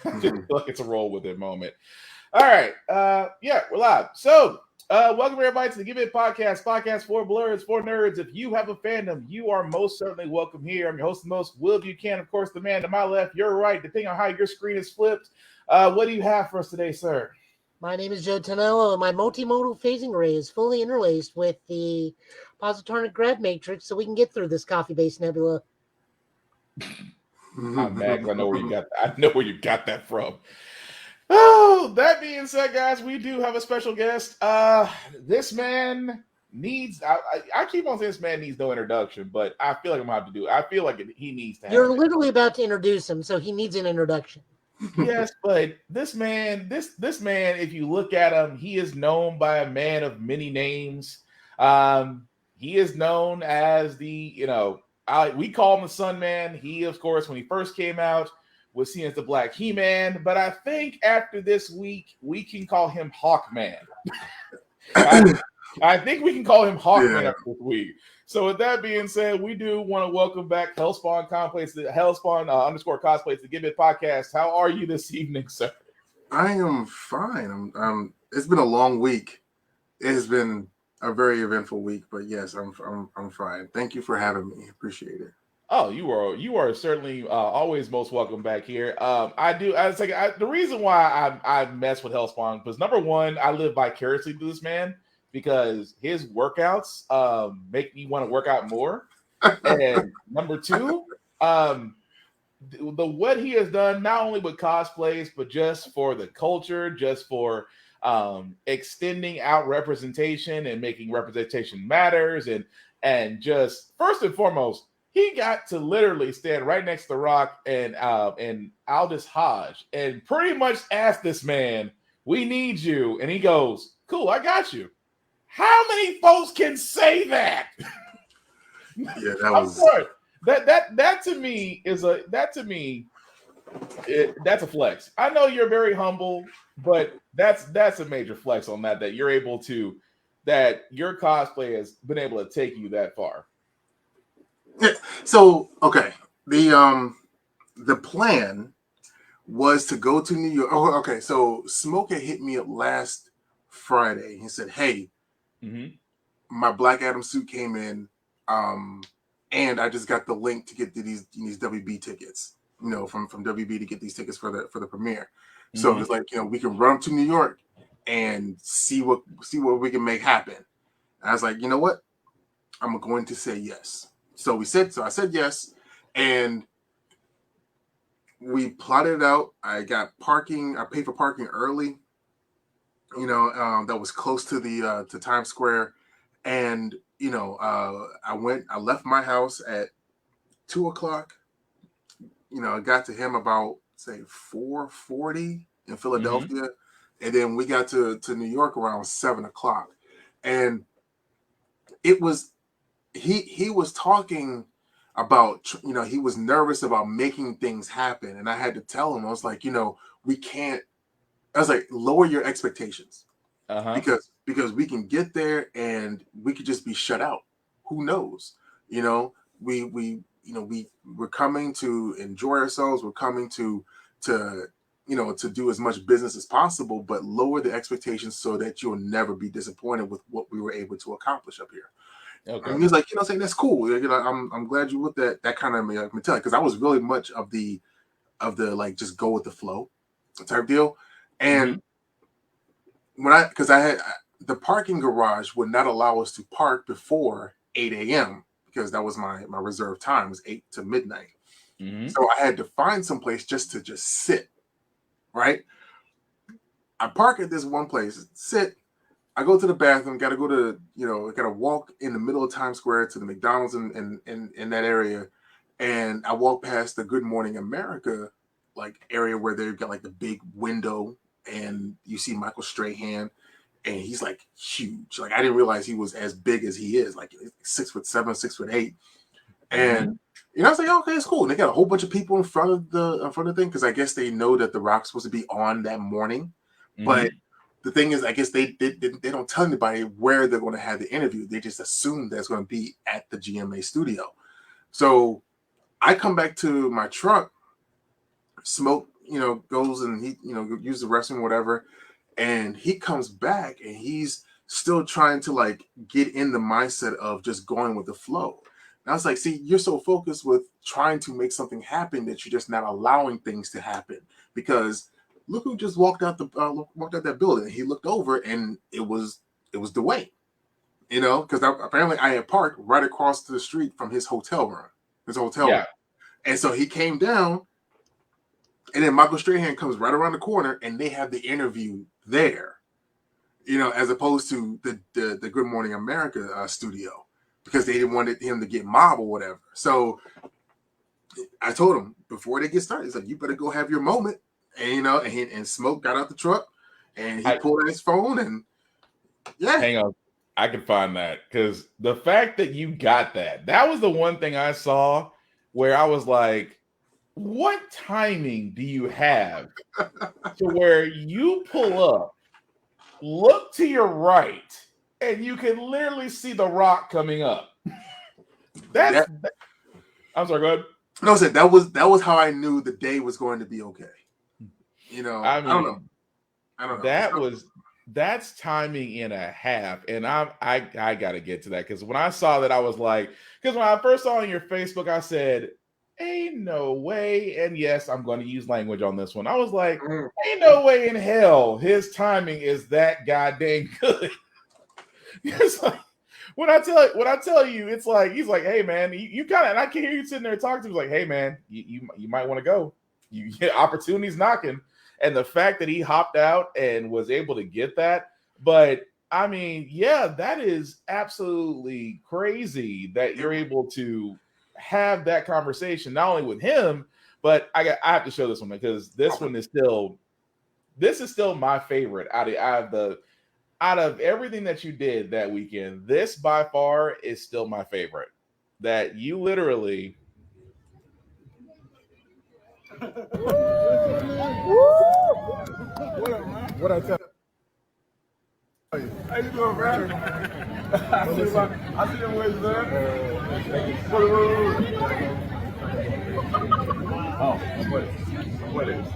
Just feel like it's a roll with it moment. All right. Yeah, we're live. So, welcome everybody to the Give It podcast for blurs, for nerds. If you have a fandom, you are most certainly welcome here. I'm your host, the most Will Buchanan, of course, the man to my left, your right, depending on how your screen is flipped. What do you have for us today, sir? My name is Joe Tonello, and my multimodal phasing array is fully interlaced with the Positonic Grad Matrix so we can get through this coffee-based nebula. I'm mad because I know where you got that. I know where you got that from. Oh, that being said, guys, we do have a special guest. This man needs. I keep on saying this man needs no introduction, but I feel like I'm gonna have to do it. I feel like he needs to have You're it. literally about to introduce him, so he needs an introduction. Yes, but this man, this man, if you look at him, he is known by a man of many names. He is known as we call him the Sun Man. He, of course, when he first came out, was seen as the Black He-Man. But I think after this week, we can call him Hawkman. I think we can call him Hawkman after this week. So with that being said, we do want to welcome back Hellspawn _cosplays to the Give It podcast. How are you this evening, sir? I am fine. It's been a long week. It has been a very eventful week, but yes, I'm fine. Thank you for having me. Appreciate it. Oh, you are certainly always most welcome back here. The reason why I mess with Hellspawn because number one, I live vicariously through this man. Because his workouts make me want to work out more. And number two, what he has done, not only with cosplays, but just for the culture, just for extending out representation and making representation matters. And just first and foremost, he got to literally stand right next to Rock and Aldous Hodge and pretty much ask this man, "We need you." And he goes, "Cool, I got you." How many folks can say that? Yeah, I'm sorry. That to me that's a flex. I know you're very humble, but that's a major flex on that you're able to that your cosplay has been able to take you that far. Yeah. So okay, the plan was to go to New York. Oh, okay. So Smoke had hit me up last Friday. He said, "Hey, my Black Adam suit came in, and I just got the link to get these WB tickets. From WB to get these tickets for the premiere. So it's like we can run to New York and see what we can make happen." And I was like, you know what? I'm going to say yes. So I said yes, and we plotted it out. I got parking. I paid for parking early. That was close to the to Times Square. And I left my house at 2:00. I got to him about say 4:40 in Philadelphia, and then we got to New York around 7:00. And it was he was talking about he was nervous about making things happen, and I had to tell him, I was like, we can't. I was like, lower your expectations. Because we can get there and we could just be shut out. Who knows? We're coming to enjoy ourselves. We're coming to do as much business as possible, but lower the expectations so that you'll never be disappointed with what we were able to accomplish up here. Okay. And he's like, saying that's cool. I'm glad you with that kind of mentality, because I was really much of the like just go with the flow type deal. And because I had the parking garage would not allow us to park before 8 a.m. because that was my reserved time, was 8 to midnight. So I had to find some place just to sit, right? I park at this one place, sit. I go to the bathroom, got to go to, got to walk in the middle of Times Square to the McDonald's in that area. And I walk past the Good Morning America like area where they've got like the big window, and you see Michael Strahan, and he's like huge. Like I didn't realize he was as big as he is, like 6'7", 6'8". And I was like, okay, it's cool. And they got a whole bunch of people in front of the thing, because I guess they know that The Rock's supposed to be on that morning. But the thing is, I guess they don't tell anybody where they're going to have the interview. They just assume that it's going to be at the GMA studio. So I come back to my truck. Smoke, goes goes and he, use the restroom, whatever. And he comes back and he's still trying to like get in the mindset of just going with the flow. And I was like, see, you're so focused with trying to make something happen that you're just not allowing things to happen. Because look who just walked out that building. He looked over and it was Dwayne. Because apparently I had parked right across the street from his hotel room. Room. And so he came down, and then Michael Strahan comes right around the corner, and they have the interview there. As opposed to the Good Morning America studio, because they didn't want him to get mobbed or whatever. So I told him before they get started, he's like, you better go have your moment. And and Smoke got out the truck and he pulled out his phone and hang on, I can find that, because the fact that you got that was the one thing I saw where I was like, what timing do you have to where you pull up, look to your right, and you can literally see The Rock coming up? I'm sorry, go ahead. No, I said that was how I knew the day was going to be okay. I don't know. That's timing and a half. And I gotta get to that, because when I saw that, I was like, because when I first saw on your Facebook, I said, ain't no way. And yes, I'm going to use language on this one. I was like, ain't no way in hell his timing is that goddamn good. It's like, when I tell you, it's like, he's like, hey man, you kind of, and I can hear you sitting there talking to him, like, hey man, you might want to go. Opportunity's knocking. And the fact that he hopped out and was able to get that, but I mean, yeah, that is absolutely crazy that you're able to have that conversation, not only with him, but I have to show this one, because this is still my favorite out of everything that you did that weekend. This by far is still my favorite. That you literally. What I tell you? How you doing, man? I see them ways there. Oh, what is?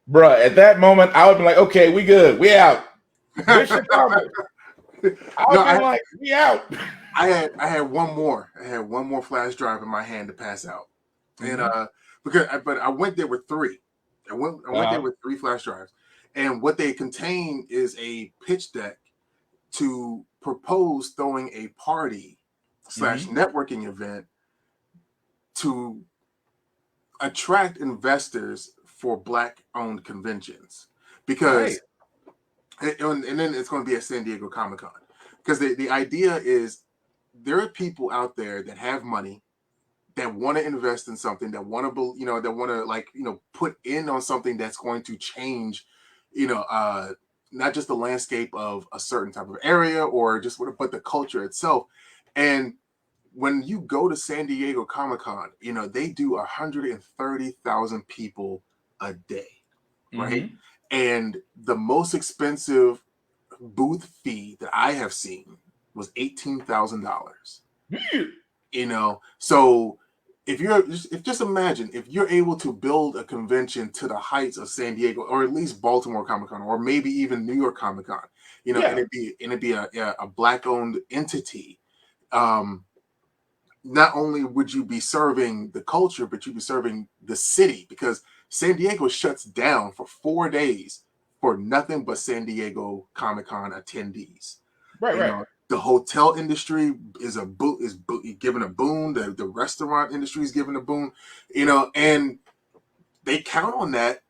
Bruh, at that moment, I would be like, okay, we good. We out. We out. I had one more. I had one more flash drive in my hand to pass out. And but I went there with three. I went there with 3 flash drives. And what they contain is a pitch deck to propose throwing a party / networking event to attract investors for Black-owned conventions, because and then it's going to be at San Diego Comic-Con, because the idea is there are people out there that have money that want to invest in something, that want to put in on something that's going to change not just the landscape of a certain type of area or just but the culture itself. And when you go to San Diego Comic-Con, they do 130,000 people a day, right? And the most expensive booth fee that I have seen was $18,000. So just imagine if you're able to build a convention to the heights of San Diego, or at least Baltimore Comic-Con, or maybe even New York Comic-Con, and it'd be a Black-owned entity. Not only would you be serving the culture, but you'd be serving the city, because San Diego shuts down for 4 days for nothing but San Diego Comic-Con attendees. Right. The hotel industry is given a boon. The restaurant industry is given a boon. And they count on that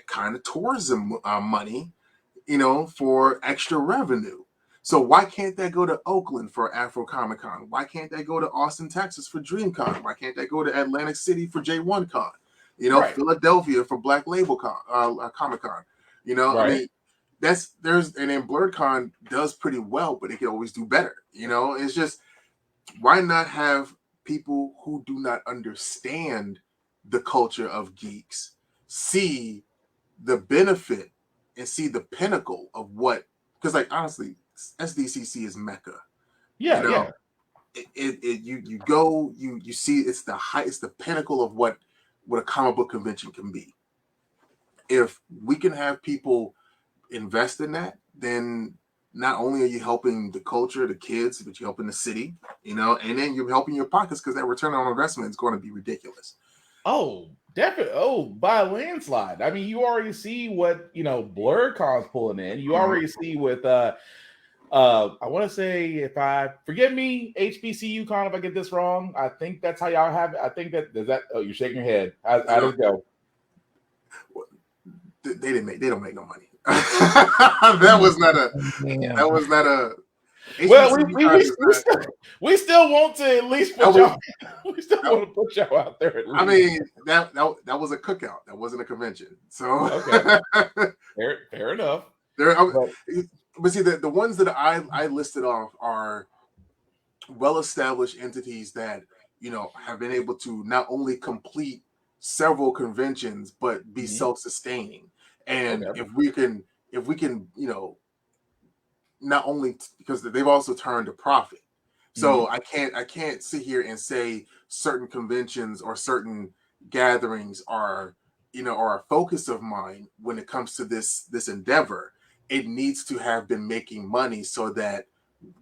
kind of tourism money, for extra revenue. So why can't they go to Oakland for Afro Comic Con? Why can't they go to Austin, Texas for DreamCon? Why can't they go to Atlantic City for J1 Con? Philadelphia for Black Label Comic Con. I mean, and then BlurredCon does pretty well, but it can always do better. It's just, why not have people who do not understand the culture of geeks see the benefit and see the pinnacle of what, because like honestly, SDCC is Mecca. Yeah, You know, yeah. You go, you see it's the pinnacle of what a comic book convention can be. If we can have people invest in that, then not only are you helping the culture, the kids, but you're helping the city, you know, and then you're helping your pockets because that return on investment is going to be ridiculous. Oh, definitely. Oh, by a landslide. I mean, you already see what, you know, BlurCon's pulling in. You already see with I want to say, if I forgive me, HBCU Con, if I get this wrong, I think that's how y'all have it. I think that does that. Oh, you're shaking your head. How does it go? They don't make no money. That was not a. Well, we still want to at least put y'all. We still want to put y'all out there. At least. I mean, that was a cookout. That wasn't a convention. So okay, fair enough. But see, the ones that I listed off are well-established entities that, you know, have been able to not only complete several conventions but be self-sustaining. And if we can, you know, not only because they've also turned a profit. So I can't sit here and say certain conventions or certain gatherings are, you know, are a focus of mine when it comes to this endeavor. It needs to have been making money so that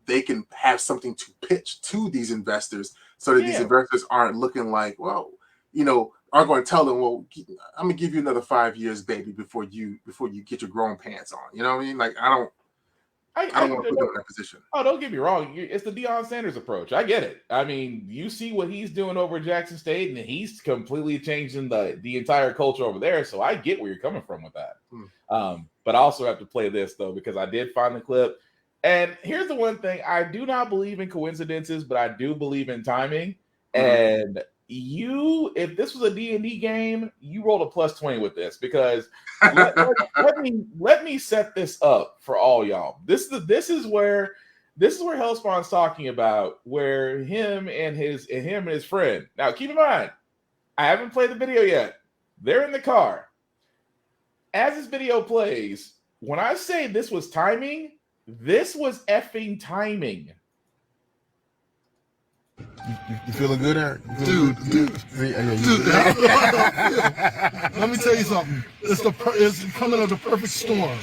they can have something to pitch to these investors, so that these investors aren't looking like, well, you know, aren't going to tell them, well, I'm gonna give you another 5 years, baby, before you get your grown pants on. You know what I mean? Like, I don't want to put them in that position. Oh, don't get me wrong. It's the Deion Sanders approach. I get it. I mean, you see what he's doing over at Jackson State, and he's completely changing the entire culture over there. So I get where you're coming from with that. But I also have to play this, though, because I did find the clip. And here's the one thing. I do not believe in coincidences, but I do believe in timing. And if this was a D&D game, you rolled a +20 with this, because let me set this up for all y'all. This is where Hellspawn's talking about, where him and his friend. Now, keep in mind, I haven't played the video yet. They're in the car. As this video plays, when I say this was timing, this was effing timing. You feeling good, Eric? Dude. Let me tell you something. It's coming of the perfect storm.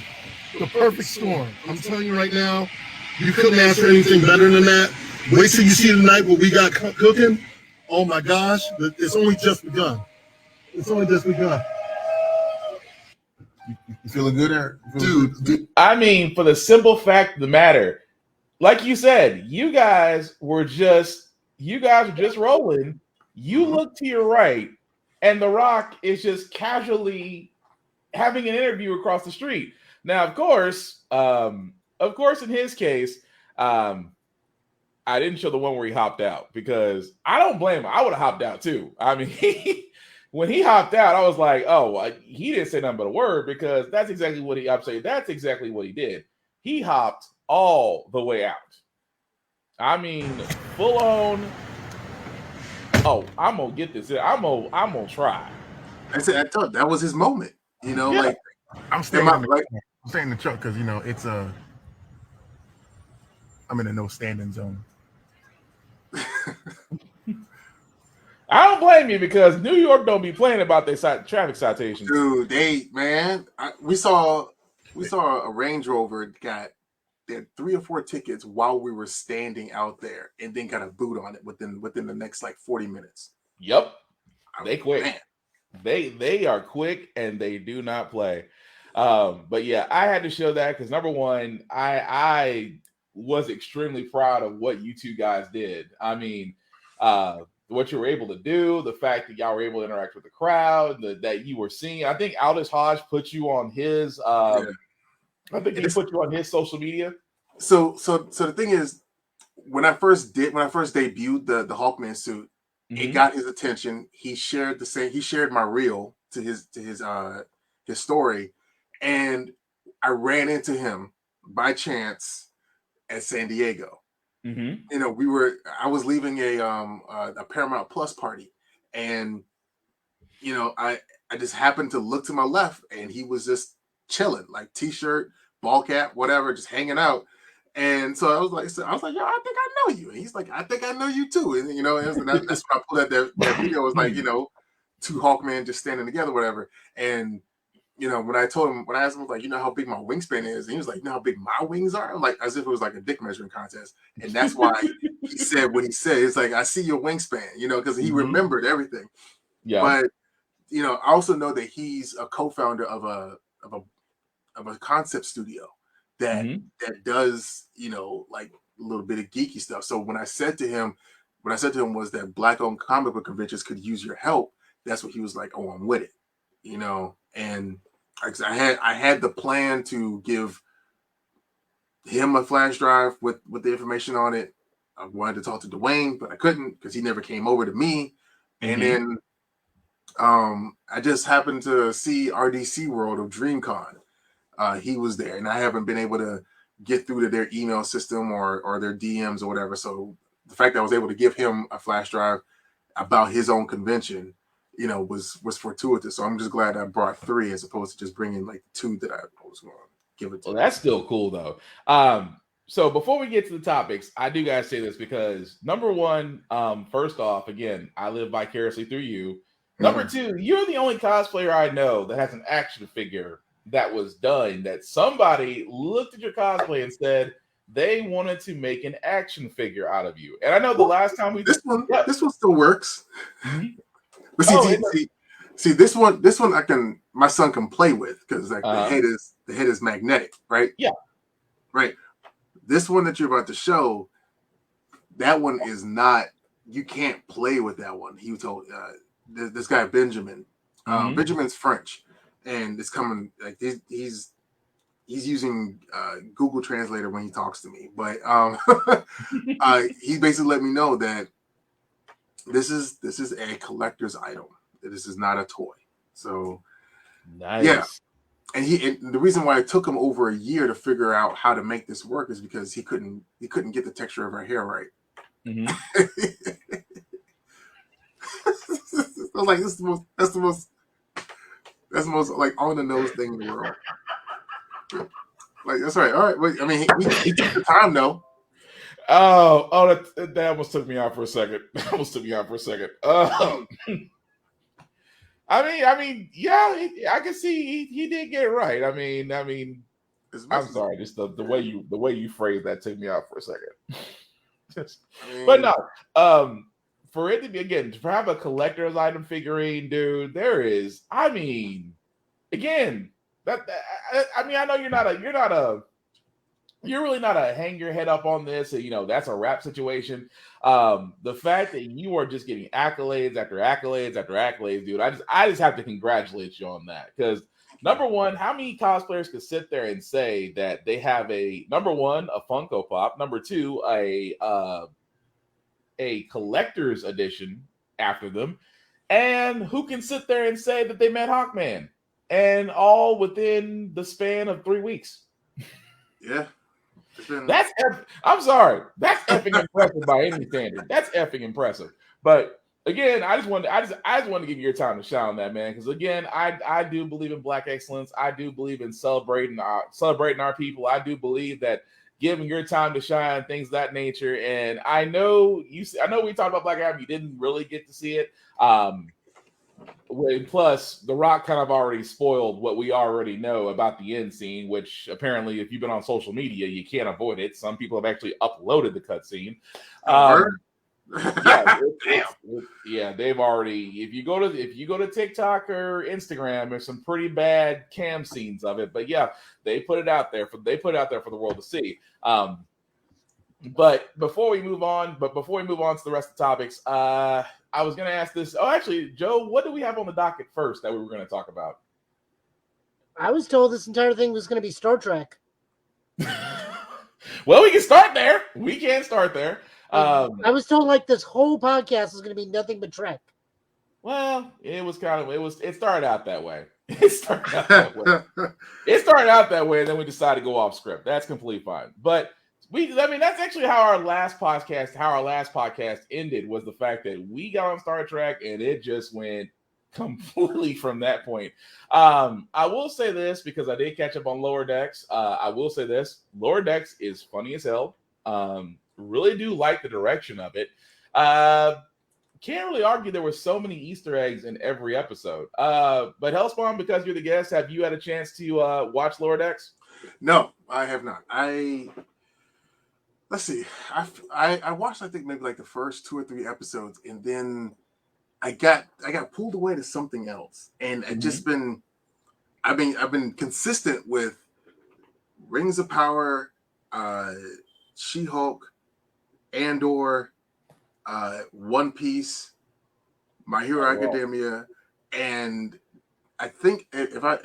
The perfect storm. I'm telling you right now, you couldn't ask for anything better than that. Wait till you see tonight what we got cooking. Oh my gosh, it's only just begun. It's only just begun. You feeling good, Eric? Dude. I mean, for the simple fact of the matter, like you said, you guys were just rolling. You look to your right, and The Rock is just casually having an interview across the street. Now, of course, in his case, I didn't show the one where he hopped out, because I don't blame him. I would have hopped out too. I mean, when he hopped out, I was like, oh, he didn't say nothing but a word, because that's exactly what he did. He hopped all the way out. I mean, full on. Oh, I'm gonna get this. I'm gonna try. I thought that was his moment. You know, like I'm staying in the truck because, you know, it's I'm in a no standing zone. I don't blame you, because New York don't be playing about their traffic citations. Dude, we saw a Range Rover they had 3 or 4 tickets while we were standing out there, and then got a boot on it within the next like 40 minutes. Yep. They quick. Man. They are quick, and they do not play. But yeah, I had to show that because, number one, I was extremely proud of what you two guys did. I mean, what you were able to do, the fact that y'all were able to interact with the crowd, that you were seeing. I think Aldous Hodge put you on his I think he put you on his social media. So the thing is, when I first debuted the Hawkman suit, it got his attention. He shared my reel to his story, and I ran into him by chance at San Diego. Mm-hmm. You know, I was leaving a Paramount Plus party, and you know, I just happened to look to my left, and he was just chilling, like t-shirt, ball cap, whatever, just hanging out. And so I was like, yo, I think I know you. And he's like, I think I know you too. And you know, that's when I pulled out that video. It was like, you know, two Hawkmen just standing together, whatever. And you know, when I asked him, I was like, you know how big my wingspan is, and he was like, you know how big my wings are? I'm like, as if it was like a dick measuring contest. And that's why he said what he said. It's like, I see your wingspan, you know, because he remembered everything. Yeah. But you know, I also know that he's a co-founder of a concept studio that does, you know, like a little bit of geeky stuff. So when I said to him was that Black-owned comic book conventions could use your help, that's what he was like, oh, I'm with it, you know. And I had the plan to give him a flash drive with the information on it. I wanted to talk to Dwayne, but I couldn't because he never came over to me. And then I just happened to see RDC World of DreamCon. He was there, and I haven't been able to get through to their email system or their DMs or whatever. So the fact that I was able to give him a flash drive about his own convention, you know, was fortuitous. So I'm just glad I brought 3 as opposed to just bringing like 2 that I was going to give it to. Well, that's still cool though. So before we get to the topics, I do gotta say this because number one, first off, again, I live vicariously through you. Number 2, you're the only cosplayer I know that has an action figure that was done that somebody looked at your cosplay and said they wanted to make an action figure out of you. And I know the last time this one still works. But see, this one my son can play with because like the head is magnetic, right? Yeah. Right. This one that you're about to show, that one is not. You can't play with that one. He told this guy Benjamin. Benjamin's French, and it's coming like he's using Google Translator when he talks to me. But he basically let me know that this is a collector's item. This is not a toy. So nice. Yeah. And the reason why it took him over a year to figure out how to make this work is because he couldn't get the texture of her hair right. I was like, that's the most like on the nose thing in the world. Like, that's right. All right. Wait, I mean, he took the time though. Oh, that almost took me out for a second. I mean, yeah, I can see he did get it right. I mean, I'm sorry, just the way you phrased that took me out for a second. But no, for it to be again to have a collector's item figurine, dude, there is. I mean, again, I mean, I know you're really not a hang your head up on this. You know, that's a rap situation. The fact that you are just getting accolades after accolades after accolades, dude, I just have to congratulate you on that. Because number one, how many cosplayers could sit there and say that they have number one, a Funko Pop, number 2, a collector's edition after them, and who can sit there and say that they met Hawkman, and all within the span of 3 weeks? Yeah. I'm sorry. That's effing impressive by any standard. That's effing impressive. But again, I just wanted to give you your time to shine on that, man. Because again, I do believe in Black excellence. I do believe in celebrating our people. I do believe that giving your time to shine, things of that nature. And I know we talked about Black Adam. You didn't really get to see it. Plus, The Rock kind of already spoiled what we already know about the end scene, which apparently, if you've been on social media, you can't avoid it. Some people have actually uploaded the cutscene. Yeah, they've already. If you go to TikTok or Instagram, there's some pretty bad cam scenes of it. But yeah, they put it out there for the world to see. But before we move on to the rest of the topics, I was going to ask this. Oh, actually, Joe, what do we have on the docket first that we were going to talk about? I was told this entire thing was going to be Star Trek. Well, we can start there. We can start there. I was told like this whole podcast is going to be nothing but Trek. Well, it started out that way. It started out that way, and then we decided to go off script. That's completely fine. But I mean, that's actually how our last podcast ended, was the fact that we got on Star Trek and it just went completely from that point. I will say this because I did catch up on Lower Decks. I will say this: Lower Decks is funny as hell. Really do like the direction of it. Can't really argue there were so many Easter eggs in every episode. But Hellspawn, because you're the guest, have you had a chance to watch Lower Decks? No, I have not. Let's see. I watched, I think, maybe like the first 2 or 3 episodes, and then I got pulled away to something else, and I've just been I've been consistent with Rings of Power, She-Hulk, Andor, One Piece, My Hero Academia, and I think if I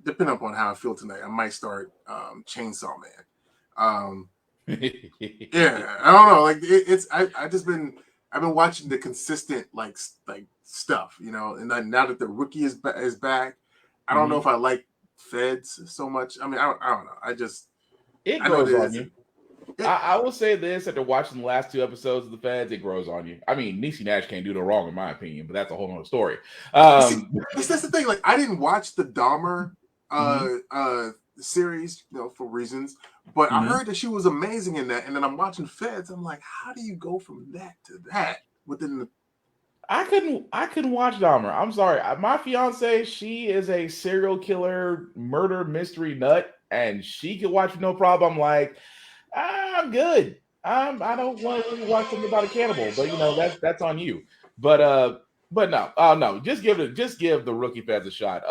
depending upon how I feel tonight, I might start Chainsaw Man. Yeah, I don't know. Like I've been watching the consistent like stuff, you know. And now that the Rookie is back, I don't know if I like Feds so much. I mean, I don't know. It grows on you. I will say this: after watching the last 2 episodes of the Feds, it grows on you. I mean, Niecy Nash can't do no wrong, in my opinion, but that's a whole other story. That's the thing. Like, I didn't watch the Dahmer series, you know, for reasons, but I heard that she was amazing in that. And then I'm watching Feds. I'm like, how do you go from that to that within the? I couldn't watch Dahmer. I'm sorry. My fiance, she is a serial killer, murder mystery nut, and she can watch no problem. I'm like, I'm good. I don't want to really watch something about a cannibal, but you know that's on you. But no, just give the Rookie Feds a shot.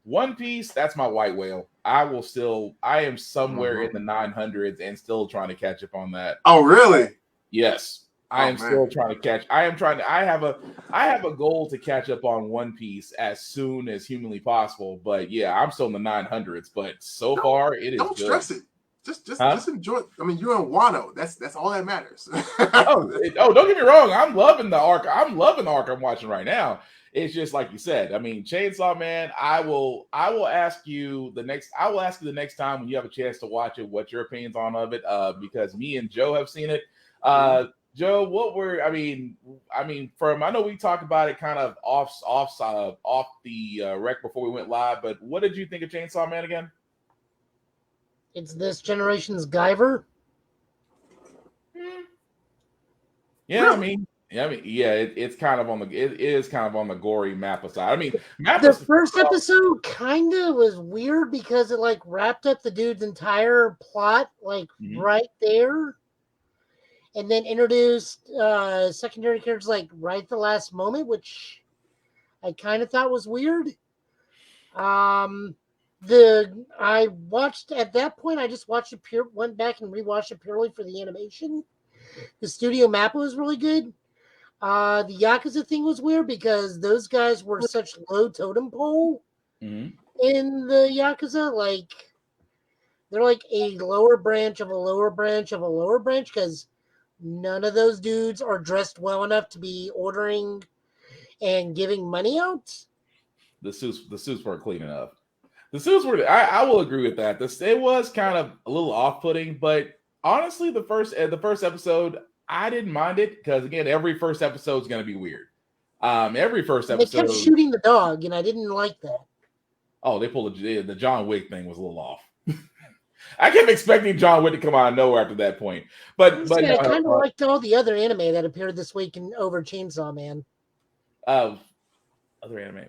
One Piece, that's my white whale. I am somewhere in the 900s and still trying to catch up on that. Oh, really? Yes. I am still trying to catch. I have a goal to catch up on One Piece as soon as humanly possible. But yeah, I'm still in the 900s. But so far, it is. Don't good. stress it. Just enjoy. I mean, you're in Wano. That's all that matters. Don't get me wrong. I'm loving the arc. I'm watching right now. It's just like you said. I mean, Chainsaw Man. I will ask you the next time when you have a chance to watch it, what your opinions on it. Because me and Joe have seen it. Joe, I know we talked about it kind of off the rec before we went live, but what did you think of Chainsaw Man again? It's this generation's Guyver. Yeah, it's kind of it is kind of on the gory Mappa side. I mean, the first episode kind of was weird because it like wrapped up the dude's entire plot right there. And then introduced secondary characters like right at the last moment, which I kind of thought was weird. I watched at that point. I just watched it went back and rewatched it purely for the animation. The Studio Mappa was really good. The Yakuza thing was weird because those guys were such low totem pole in the Yakuza. Like they're like a lower branch of a lower branch of a lower branch because none of those dudes are dressed well enough to be ordering and giving money out. The suits weren't clean enough. The suits were. I will agree with that. It was kind of a little off-putting, but honestly, the first episode, I didn't mind it because again, every first episode is going to be weird. Every first episode, they kept shooting the dog, and I didn't like that. Oh, they pulled the John Wick thing was a little off. I kept expecting John Wick to come out of nowhere after that point, but I kind of liked all the other anime that appeared this week over Chainsaw Man. Other anime.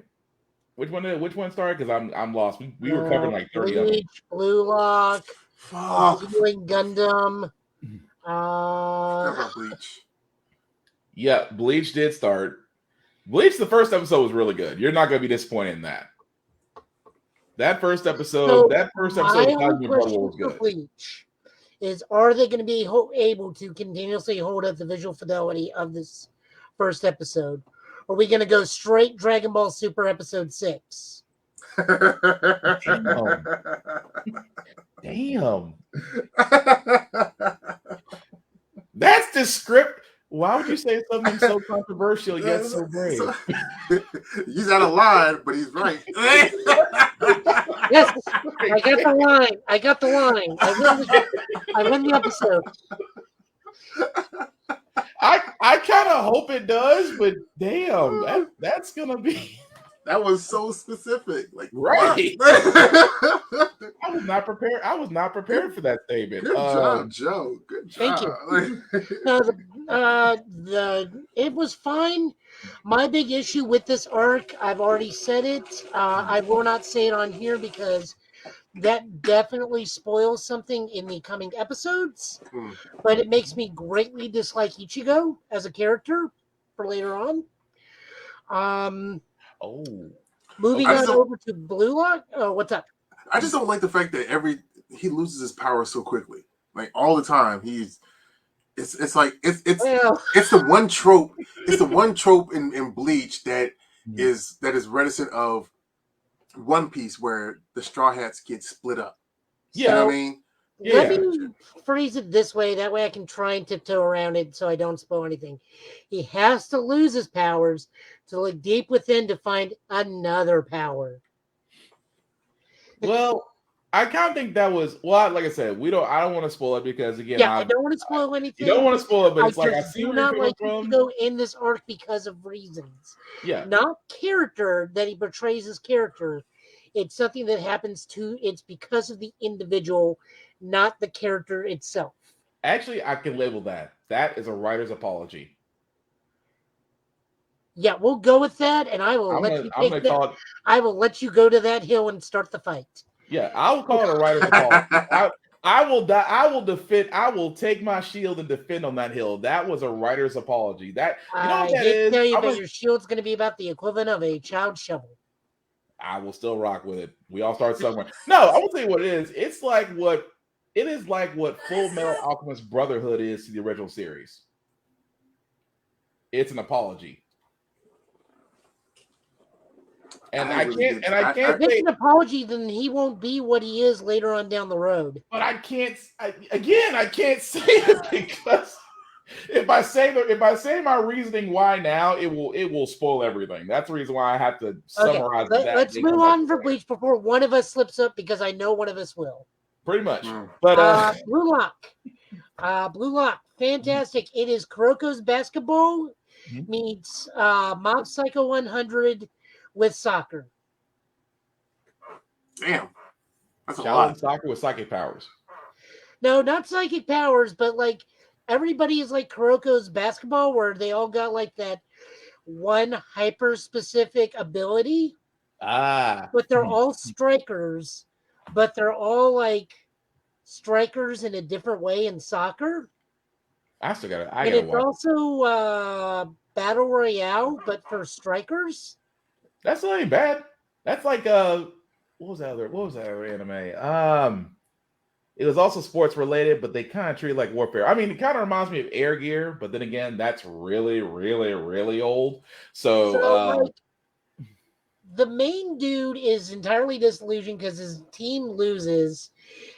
Which one started? Because I'm lost. We were covering like 30 of them. Blue Lock, Doing Gundam. Bleach. Yeah, Bleach did start. Bleach, the first episode was really good. You're not going to be disappointed in that. That first episode of Cosmic Bubble was good. Bleach is, are they going to be able to continuously hold up the visual fidelity of this first episode? Or are we going to go straight Dragon Ball Super episode 6? Damn. That's the script. Why would you say something so controversial yet so brave? He's out of line, but he's right. Yes, I got the line. I got the line. I win the episode. I kind of hope it does, but damn, that's gonna be That was so specific. Like right. what? I was not prepared. I was not prepared for that statement. Good job, Joe. Good job. Thank you. No, it was fine. My big issue with this arc, I've already said it. I will not say it on here because that definitely spoils something in the coming episodes. But it makes me greatly dislike Ichigo as a character for later on. Moving on over to Blue Lock. Oh, what's up? I just don't like the fact that he loses his power so quickly. Like all the time, it's like it's the one trope. It's the one trope in Bleach that is reticent of One Piece, where the Straw Hats get split up. Yeah, you know what I mean. Let me phrase it this way. That way I can try and tiptoe around it so I don't spoil anything. He has to lose his powers to look deep within to find another power. Well, I kind of think that was like I said, I don't want to spoil it because again, I don't want to spoil anything. You don't want to spoil it, but it's like I see do where not you're like coming from. to go in this arc because of reasons. Yeah, not character that he portrays his character. It's something that happens it's because of the individual, not the character itself. Actually, I can label that. That is a writer's apology. Yeah, we'll go with that, and I will let you take that. I will let you go to that hill and start the fight. Yeah, I will call it a writer's apology. I will die. I will defend. I will take my shield and defend on that hill. That was a writer's apology. That you know what that is. I tell you, but your shield's going to be about the equivalent of a child shovel. I will still rock with it. We all start somewhere. No, I will tell you what it is. It is like what Full Metal Alchemist Brotherhood is to the original series. It's an apology. And I can't if it's an apology, then he won't be what he is later on down the road. But I can't say it because if I say my reasoning why now, it will spoil everything. That's the reason why I have to summarize that. Let's move on for Bleach before one of us slips up, because I know one of us will. Pretty much. But Blue Lock, fantastic. It is Kuroko's basketball meets Mob Psycho 100 with soccer. Damn. That's a lot. Soccer with psychic powers. No, not psychic powers, but like everybody is like Kuroko's basketball, where they all got like that one hyper specific ability. But they're all strikers, but they're all like strikers in a different way in soccer. And it's also Battle Royale, but for strikers. That's not even bad. That's like what was that other anime? It was also sports related, but they kind of treat it like warfare. I mean, it kind of reminds me of Air Gear, but then again, that's really, really, really old. So the main dude is entirely disillusioned because his team loses,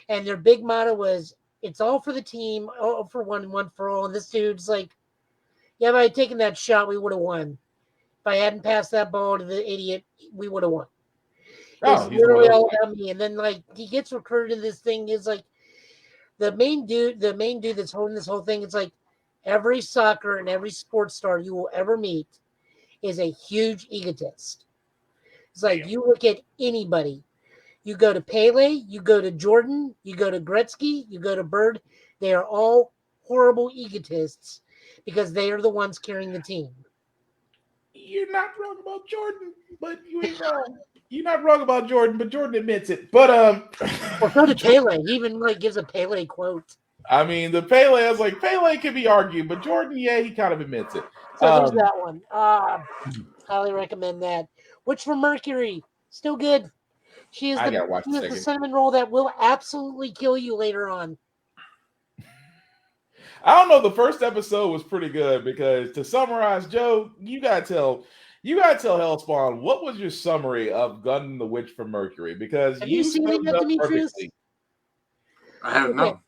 and their big motto was, "It's all for the team, all for one, one for all." And this dude's like, "Yeah, if I had taken that shot, we would have won. If I hadn't passed that ball to the idiot, we would have won." It's literally all about me. And then like he gets recruited to this thing. Is like the main dude that's holding this whole thing. It's like every soccer and every sports star you will ever meet is a huge egotist. It's like you look at anybody. You go to Pele, you go to Jordan, you go to Gretzky, you go to Bird. They are all horrible egotists because they are the ones carrying the team. You're not wrong about Jordan, but you ain't wrong. You're not wrong about Jordan, but Jordan admits it. But or so did Pele. He even like gives a Pele quote. I mean, the Pele, I was like, Pele can be argued, but Jordan, yeah, he kind of admits it. So there's that one. Highly recommend that. Witch from Mercury, still good. She is the cinnamon roll that will absolutely kill you later on. I don't know. The first episode was pretty good because, to summarize, Joe, you gotta tell Hellspawn, what was your summary of Gun the Witch from Mercury? Because have you seen it yet, Demetrius? I have not.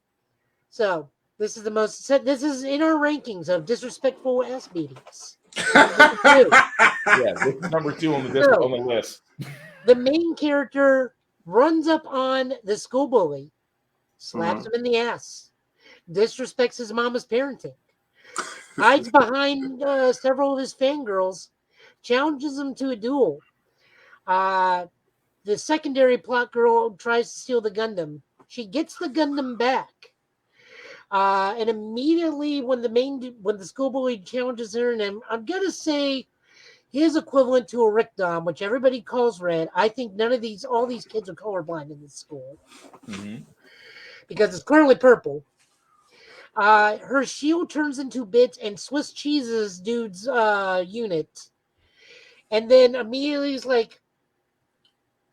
So This is the most. This is in our rankings of disrespectful ass beatings. Yeah, this is number 2 on the list. The main character runs up on the school bully, slaps him in the ass, disrespects his mama's parenting, hides behind several of his fangirls, challenges him to a duel. The secondary plot girl tries to steal the Gundam. She gets the Gundam back. And immediately when the school bully challenges her, and I'm gonna say his equivalent to a Rickdom, which everybody calls red. I think all these kids are colorblind in this school because it's clearly purple. Her shield turns into bits and Swiss cheeses dude's unit, and then immediately he's like,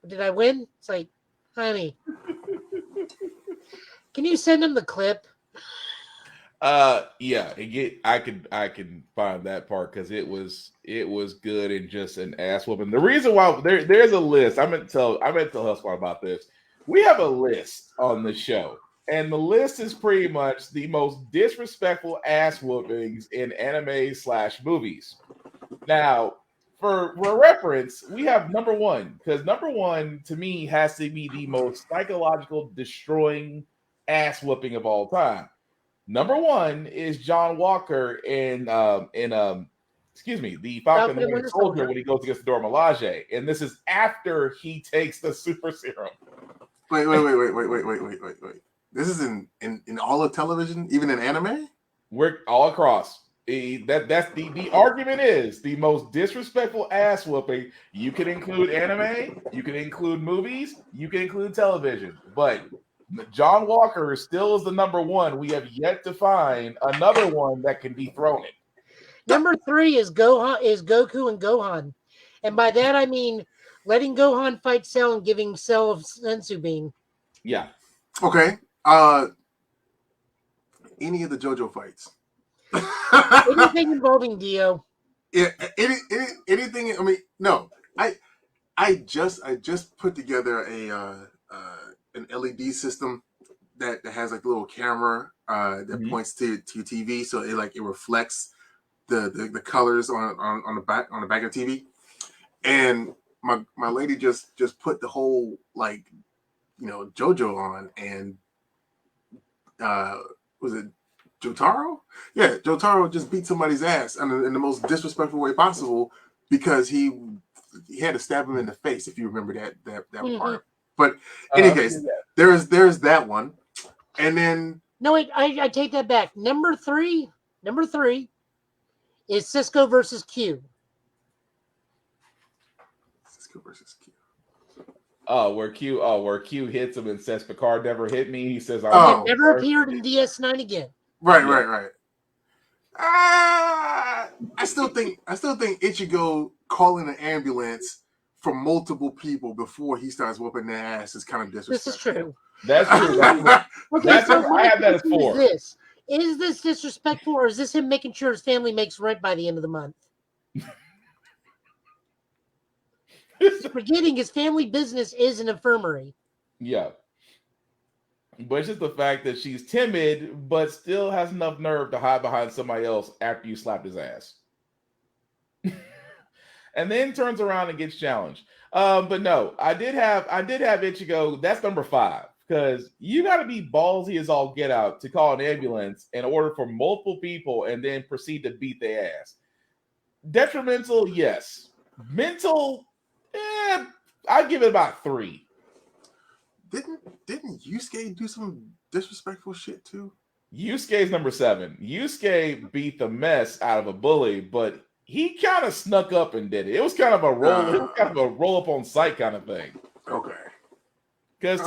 "Did I win?" It's like, honey, can you send him the clip? Yeah, I can find that part because it was good and just an ass whooping. The reason why there's a list. I meant to tell Husqvarna about this. We have a list on the show, and the list is pretty much the most disrespectful ass whoopings in anime/movies. Now, for reference, we have number 1 because number 1 to me has to be the most psychological destroying ass whooping of all time. Number 1 is John Walker in the Falcon and Winter Soldier when he goes against Dora Milaje, and this is after he takes the super serum. Wait. This is in all of television, even in anime? We're all across. That's the argument is the most disrespectful ass whooping. You can include anime, you can include movies, you can include television, but John Walker still is the number 1. We have yet to find another one that can dethrone it. Number 3 is Goku and Gohan, and by that I mean letting Gohan fight Cell and giving Cell a senzu bean. Yeah. Okay. Any of the JoJo fights? Anything involving Dio. Yeah. Anything. I mean, no. I just put together an LED system that has like a little camera that points to your TV, so it reflects the colors on the back of the TV. And my lady just put the whole JoJo on, and was it Jotaro? Yeah, Jotaro just beat somebody's ass in the most disrespectful way possible because he had to stab him in the face, if you remember that part. But in any case, there's that one, and then no, wait, I take that back. Number three is Cisco versus Q. Cisco versus Q. Where Q hits him and says, "Picard never hit me." He says, never appeared in DS9 again." Right. I still think Ichigo calling an ambulance for multiple people before he starts whooping their ass is kind of disrespectful. This is true. That's true. I have that as 4. Is this disrespectful, or is this him making sure his forgetting makes rent by the end of the month? Forgetting his family business is an infirmary. Yeah. But it's just the fact that she's timid, but still has enough nerve to hide behind somebody else after you slapped his ass. And then turns around and gets challenged. But no, I did have Ichigo. That's number 5. Because you got to be ballsy as all get out to call an ambulance in order for multiple people and then proceed to beat their ass. Detrimental, yes. Mental, I'd give it about 3. Didn't Yusuke do some disrespectful shit too? Yusuke's number 7. Yusuke beat the mess out of a bully, but he kind of snuck up and did it. It was kind of a roll up on sight kind of thing. Okay. Because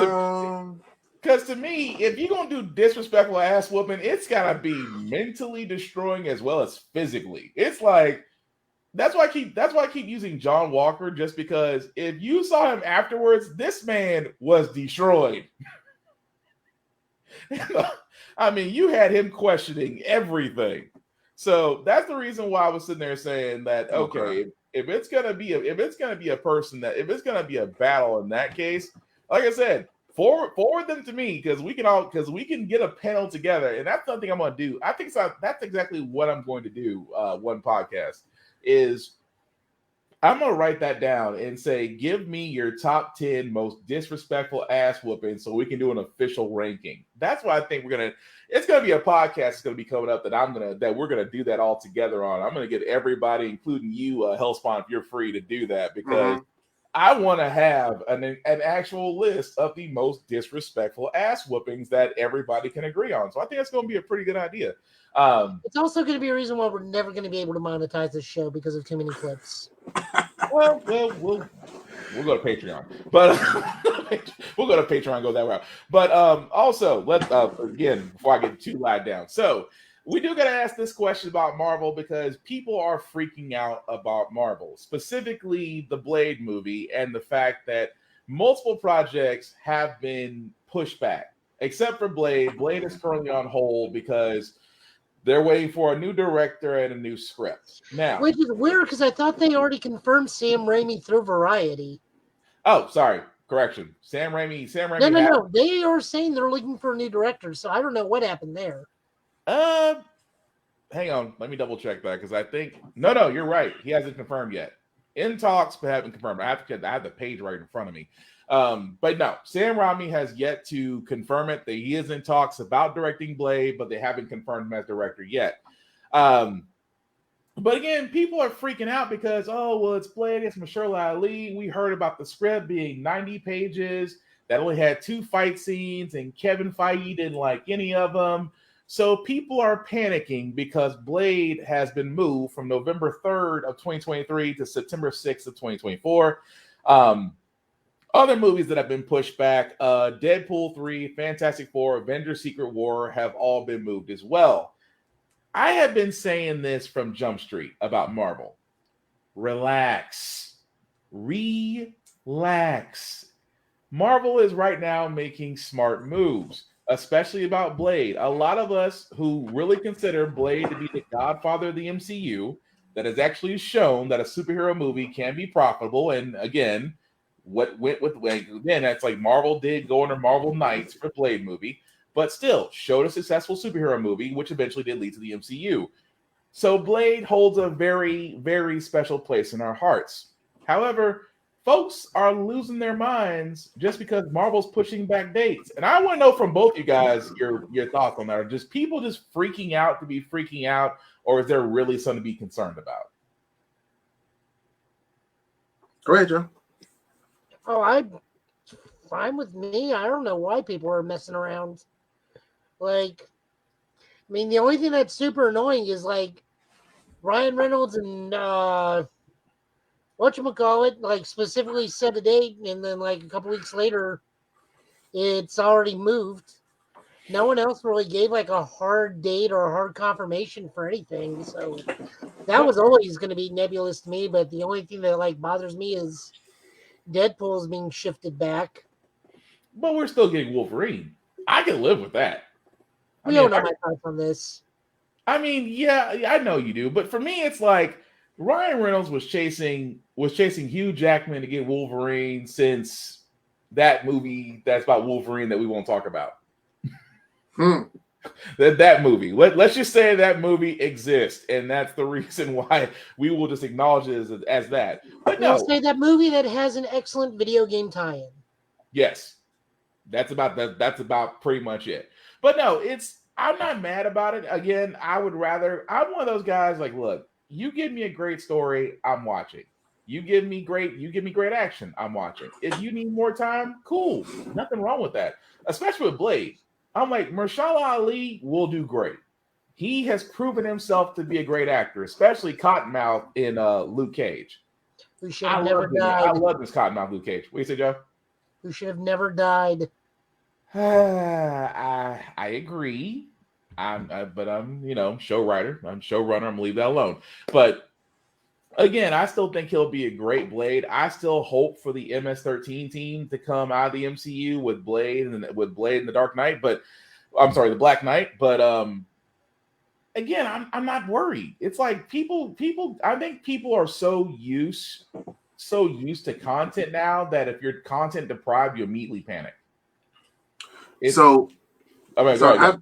to me, if you're gonna do disrespectful ass whooping, it's gotta be mentally destroying as well as physically. It's like that's why I keep using John Walker, just because if you saw him afterwards, this man was destroyed. I mean, you had him questioning everything. So that's the reason why I was sitting there saying that, okay, if it's gonna be a battle in that case, like I said, forward them to me because we can get a panel together, and that's something I'm going to do. I think that's exactly what I'm going to do. One podcast is I'm going to write that down and say, give me your top 10 most disrespectful ass whooping so we can do an official ranking. That's what I think it's going to be a podcast that's going to be coming up that we're going to do that all together on. I'm going to get everybody, including you, Hellspawn, if you're free to do that, because I want to have an actual list of the most disrespectful ass whoopings that everybody can agree on. So I think that's going to be a pretty good idea. It's also going to be a reason why we're never going to be able to monetize this show because of too many clips. Well, we'll go to Patreon, but we'll go to Patreon and go that route. But also, let's again before I get too lied down. So we do got to ask this question about Marvel because people are freaking out about Marvel, specifically the Blade movie, and the fact that multiple projects have been pushed back, except for Blade. Blade is currently on hold because they're waiting for a new director and a new script. Now, which is weird because I thought they already confirmed Sam Raimi through Variety. Oh, sorry. Correction. Sam Raimi. No. They are saying they're looking for a new director, so I don't know what happened there. Hang on. Let me double check that because I think no, you're right. He hasn't confirmed yet. In talks, but haven't confirmed. I have the page right in front of me. But no, Sam Raimi has yet to confirm it that he is in talks about directing Blade, but they haven't confirmed him as director yet. But again, people are freaking out because, it's Blade, it's Mahershala Ali. We heard about the script being 90 pages that only had 2 fight scenes, and Kevin Feige didn't like any of them. So people are panicking because Blade has been moved from November 3rd of 2023 to September 6th of 2024. Other movies that have been pushed back, Deadpool 3, Fantastic Four, Avengers Secret War have all been moved as well. I have been saying this from Jump Street about Marvel. Relax. Marvel is right now making smart moves, especially about Blade. A lot of us who really consider Blade to be the godfather of the MCU, that has actually shown that a superhero movie can be profitable. And again, what went with again, that's like Marvel did go under Marvel Knights for Blade movie, but still showed a successful superhero movie, which eventually did lead to the MCU. So Blade holds a very, very special place in our hearts. However, folks are losing their minds just because Marvel's pushing back dates. And I want to know from both you guys your thoughts on that. Are just people just freaking out to be freaking out, or is there really something to be concerned about? Go ahead, Joe. I'm fine with me. I don't know why people are messing around. The only thing that's super annoying is Ryan Reynolds and whatchamacallit, specifically set a date, and then a couple weeks later, it's already moved. No one else really gave a hard date or a hard confirmation for anything, so that was always going to be nebulous to me. But the only thing that bothers me is Deadpool is being shifted back. But we're still getting Wolverine. I can live with that. We don't know my thoughts on this. Yeah, I know you do, but for me, it's like Ryan Reynolds was chasing Hugh Jackman to get Wolverine since that movie that's about Wolverine that we won't talk about. That movie. Let's just say that movie exists, and that's the reason why we will just acknowledge it as that. But no, we'll say that movie that has an excellent video game tie-in. Yes, that's about pretty much it. But no, I'm not mad about it. Again, I'm one of those guys look, you give me a great story, I'm watching. You give me great action, I'm watching. If you need more time, cool. Nothing wrong with that. Especially with Blade. I'm like, Mahershala Ali will do great. He has proven himself to be a great actor, especially Cottonmouth in Luke Cage. Who should have never died. I love this Cottonmouth Luke Cage. What do you say, Joe? Who should have never died. I agree. But I'm showrunner. I'm showrunner. I'm gonna leave that alone. But again, I still think he'll be a great Blade. I still hope for the MS-13 team to come out of the MCU with Blade and the Dark Knight. But I'm sorry, the Black Knight. But again, I'm not worried. It's like people. I think people are so used to content now that if you're content deprived, you immediately panic. It's, So all right, so go ahead.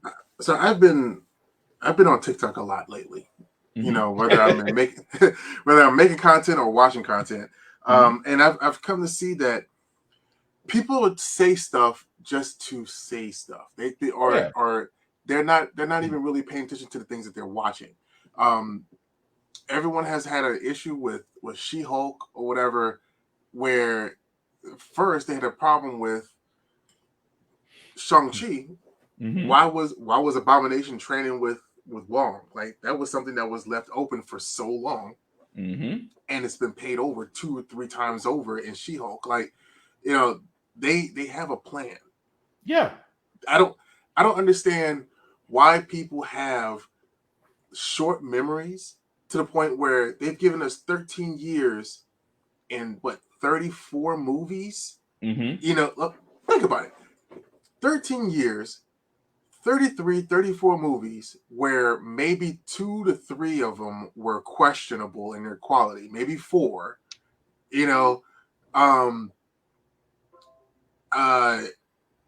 I've been on TikTok a lot lately. You Mhm. know, whether I'm making whether I'm making content or watching content. And I've come to see that people would say stuff just to say stuff. They Yeah. are they're not even really paying attention to the things that they're watching. Everyone has had an issue with She-Hulk or whatever, where first they had a problem with Shang-Chi. Mhm. Why was Abomination training with Wong? Like, that was something that was left open for so long, Mhm. and it's been paid over 2 or 3 times over in She-Hulk. Like, you know, they have a plan. Yeah. I don't understand why people have short memories to the point where they've given us 13 years and 34 movies. Mhm. You know, look, think about it. 13 years, 33, 34 movies where maybe 2 to 3 of them were questionable in their quality, maybe 4. You know, uh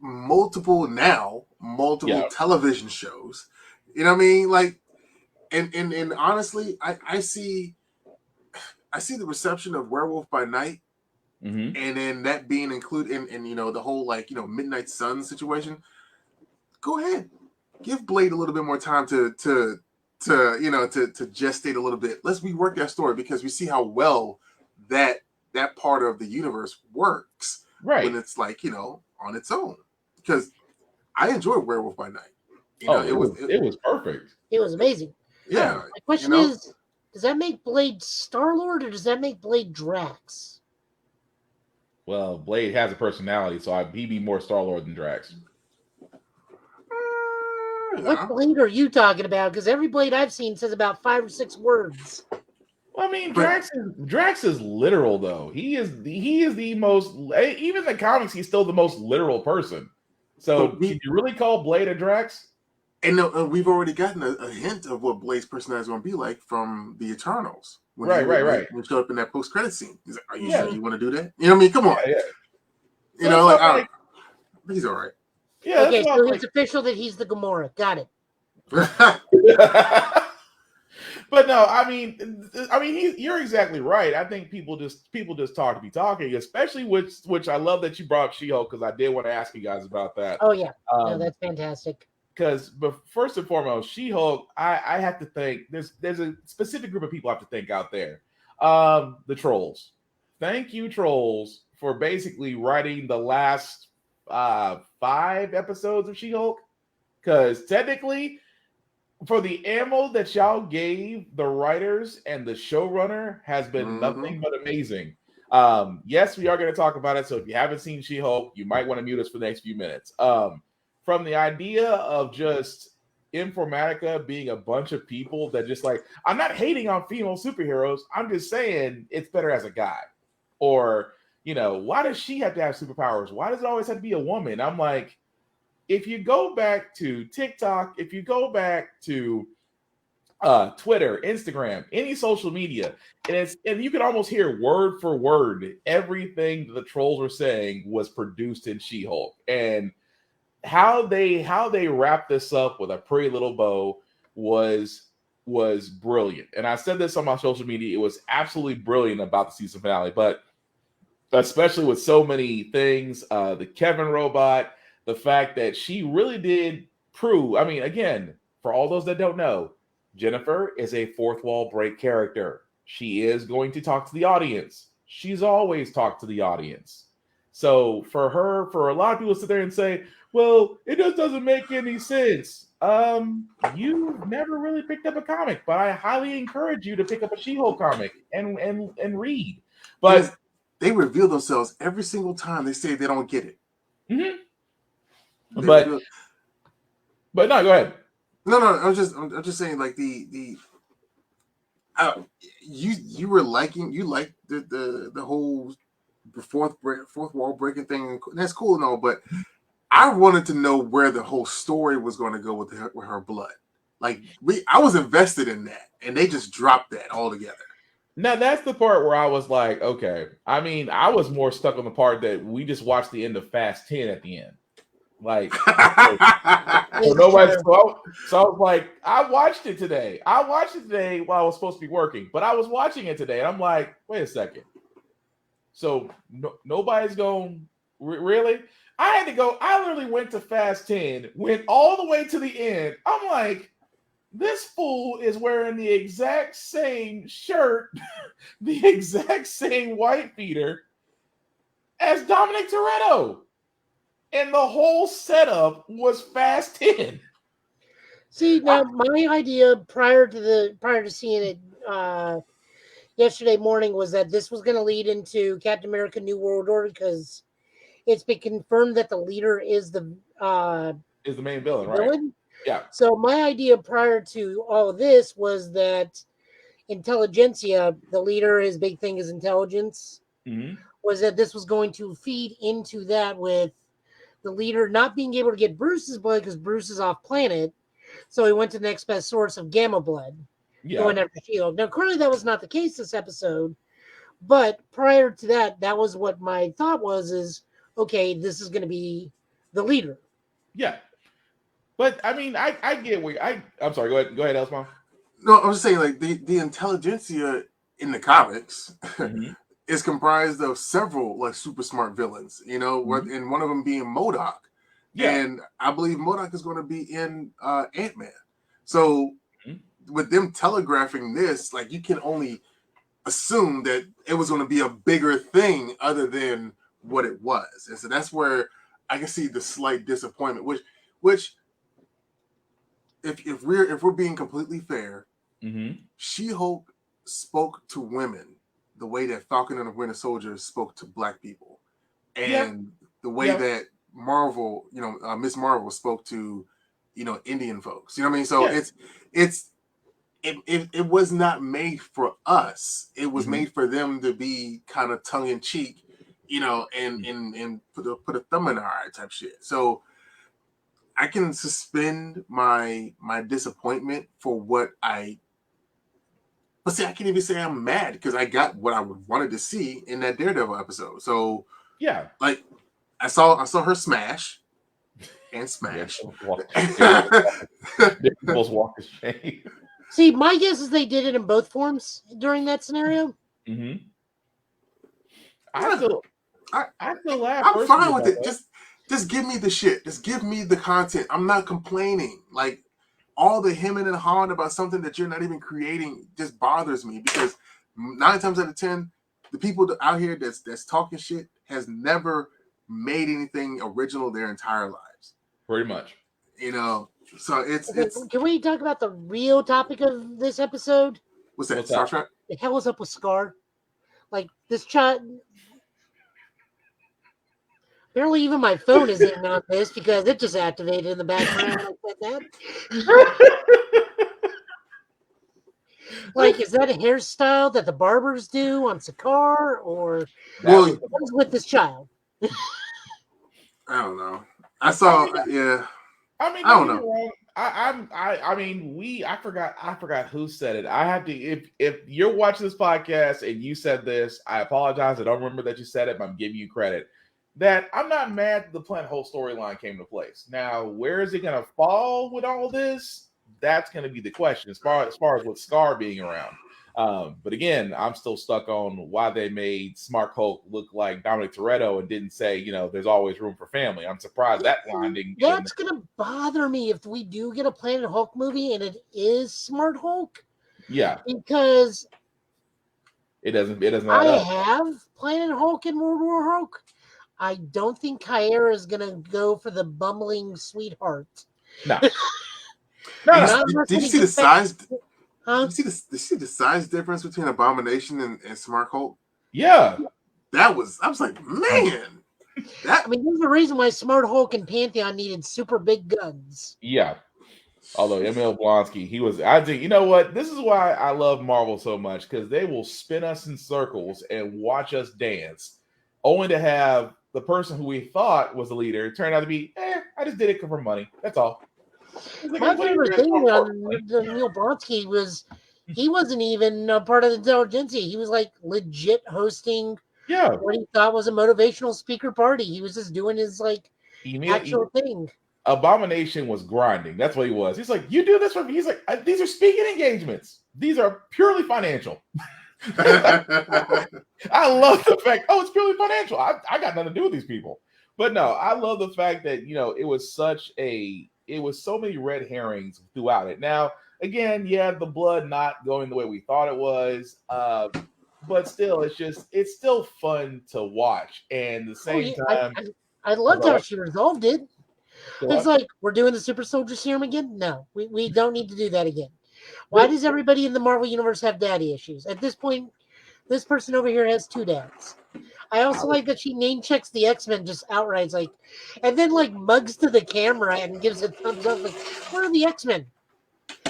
multiple Yeah. television shows. You know what I mean? Like, and honestly, I see the reception of Werewolf by Night, Mhm. and then that being included in you know, the whole, like, you know, Midnight Sun situation. Go ahead, give Blade a little bit more time to you know, to gestate a little bit. Let's rework that story, because we see how well that part of the universe works when Right. it's, like, you know, on its own. Because I enjoyed Werewolf by Night. You know, Oh, it was perfect. It was amazing. yeah. My You question know, is, does that make Blade Star-Lord or does that make Blade Drax? Well, Blade has a personality, so he'd be more Star-Lord than Drax. What Blade are you talking about? Because every Blade I've seen says about 5 or 6 words. Well, I mean, But- Drax is literal though. He is the most, even in the comics, he's still the most literal person. So, did you really call Blade a Drax? And we've already gotten a hint of what Blade's personality is going to be like from the Eternals. When Right. When he showed up in that post-credit scene. He's like, "Are you Yeah. sure you want to do that?" You know what I mean? Come on. Yeah. You So know, that's like, like- he's all right. Yeah. Okay, that's so why it's official that he's the Gamora. Got it. But no, I mean, you're exactly right. I think people just talk to be talking, especially which I love that you brought up She-Hulk, because I did want to ask you guys about that. Oh, yeah. No, that's fantastic. But first and foremost, She-Hulk, I have to think there's a specific group of people I have to think out there. The trolls. Thank you, trolls, for basically writing the last 5 episodes of She-Hulk. Because technically, for the ammo that y'all gave the writers and the showrunner has been nothing but amazing. Yes, we are going to talk about it. So if you haven't seen She-Hulk, you might want to mute us for the next few minutes. From the idea of just Informatica being a bunch of people that just like, I'm not hating on female superheroes. I'm just saying it's better as a guy. Or, you know, why does she have to have superpowers? Why does it always have to be a woman? I'm like, if you go back to TikTok, if you go back to Twitter, Instagram, any social media, and you can almost hear word for word everything the trolls were saying was produced in She-Hulk, and how they wrapped this up with a pretty little bow was brilliant. And I said this on my social media; it was absolutely brilliant about the season finale, but especially with so many things, the Kevin robot. The fact that she really did prove, I mean, again, for all those that don't know, Jennifer is a fourth wall break character. She is going to talk to the audience. She's always talked to the audience. So for a lot of people to sit there and say, well, it just doesn't make any sense. You've never really picked up a comic, but I highly encourage you to pick up a She-Hulk comic and read. But they reveal themselves every single time they say they don't get it. Mm-hmm. But no, go ahead. No, I'm just saying, like, you liked the whole fourth wall breaking thing. That's cool and all, but I wanted to know where the whole story was going to go with her blood. Like, I was invested in that, and they just dropped that altogether. Now that's the part where I was like, okay. I mean, I was more stuck on the part that we just watched the end of Fast 10 at the end. Like, so It's nobody. true. So I was like, I watched it today. I watched it today while I was supposed to be working, but I was watching it today, and I'm like, wait a second. So nobody's going really. I had to go. I literally went to Fast 10, went all the way to the end. I'm like, this fool is wearing the exact same shirt, the exact same white beater as Dominic Toretto. And the whole setup was Fast 10. See, now my idea prior to seeing it yesterday morning was that this was going to lead into Captain America: New World Order because it's been confirmed that the leader is the main villain, right? villain. Yeah. So my idea prior to all of this was that intelligentsia, the leader, his big thing is intelligence, was that this was going to feed into that with the leader not being able to get Bruce's blood because Bruce is off planet. So he went to the next best source of gamma blood, going after Shield. Now, clearly that was not the case this episode, but prior to that, that was what my thought was: is okay, this is going to be the leader. Yeah. But I mean, I get where I'm sorry. Go ahead, Elsmon. No, I was just saying, like the intelligentsia in the comics is comprised of several like super smart villains. You know, and one of them being MODOK. Yeah. And I believe MODOK is going to be in Ant-Man. So with them telegraphing this, like you can only assume that it was going to be a bigger thing other than what it was, and so that's where I can see the slight disappointment. Which if we're being completely fair, She-Hulk spoke to women the way that Falcon and the Winter Soldier spoke to black people, and the way that Marvel, Miss Marvel spoke to, Indian folks. You know what I mean? So it was not made for us. It was made for them to be kind of tongue in cheek, and put a thumb in our eye type shit. So I can suspend my disappointment for what but see, I can't even say I'm mad because I got what I wanted to see in that Daredevil episode. So like I saw her smash and smash. Most walk of shame. See, my guess is they did it in both forms during that scenario. I feel I'm fine with it. Just give me the shit. Just give me the content. I'm not complaining. Like all the hemming and hawing about something that you're not even creating just bothers me because 9 times out of 10, the people out here that's talking shit has never made anything original their entire lives. Pretty much. So it's. Can we talk about the real topic of this episode? What's that? Star Trek? The hell is up with Scar? Like this child. Apparently, even my phone is in on this because it just activated in the background. Like, is that a hairstyle that the barbers do on Sakaar, or what is with this child? I don't know. I saw, I mean, I don't know. I forgot who said it. I have to. If you're watching this podcast and you said this, I apologize. I don't remember that you said it, but I'm giving you credit. That I'm not mad that the Planet Hulk storyline came to place. Now, where is it going to fall with all this? That's going to be the question as far as with Scar being around. But again, I'm still stuck on why they made Smart Hulk look like Dominic Toretto and didn't say, there's always room for family. I'm surprised that line didn't. That's going to bother me if we do get a Planet Hulk movie and it is Smart Hulk. Yeah, because it doesn't. I have Planet Hulk and World War Hulk. I don't think Kyra is going to go for the bumbling sweetheart. No. Did you see the size? Huh? Did you see the size difference between Abomination and Smart Hulk? Yeah. I was like, man. There's a reason why Smart Hulk and Pantheon needed super big guns. Yeah. Although Emil Blonsky, I think, you know what? This is why I love Marvel so much, because they will spin us in circles and watch us dance, only to have the person who we thought was the leader turned out to be, I just did it for money. That's all. My favorite thing on Neil Blonsky was he wasn't even a part of the intelligentsia. He was like legit hosting what he thought was a motivational speaker party. He was just doing his like actual thing. Abomination was grinding. That's what he was. He's like, you do this for me. He's like, these are speaking engagements. These are purely financial. I love the fact, it's purely financial. I got nothing to do with these people. But no, I love the fact that, it was so many red herrings throughout it. Now, again, the blood not going the way we thought it was. But still, it's still fun to watch. And at the same time, I loved how she resolved it. It's like, we're doing the super soldier serum again? No, we don't need to do that again. Why does everybody in the Marvel Universe have daddy issues? At this point, this person over here has 2 dads. I also like that she name checks the X-Men just outright, like, and then like mugs to the camera and gives a thumbs up, like, where are the X-Men?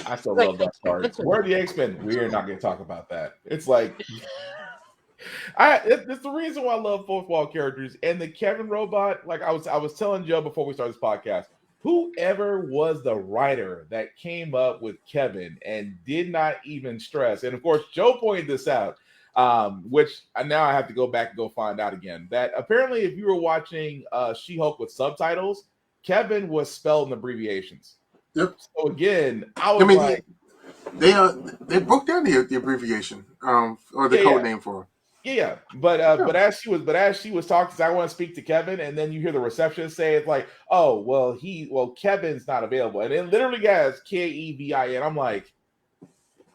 I still love that part. Where are the X-Men? We're not going to talk about that. It's like, it's the reason why I love fourth wall characters. And the Kevin robot, like I was telling Joe before we started this podcast, whoever was the writer that came up with Kevin and did not even stress, and of course Joe pointed this out, which now I have to go back and go find out again, that apparently if you were watching She-Hulk with subtitles, Kevin was spelled in abbreviations. Yep. So again, they broke down the abbreviation or the code name for him. Yeah, but as she was talking, I want to speak to Kevin, and then you hear the receptionist say it's like, Kevin's not available, and it literally has Kevin. I'm like,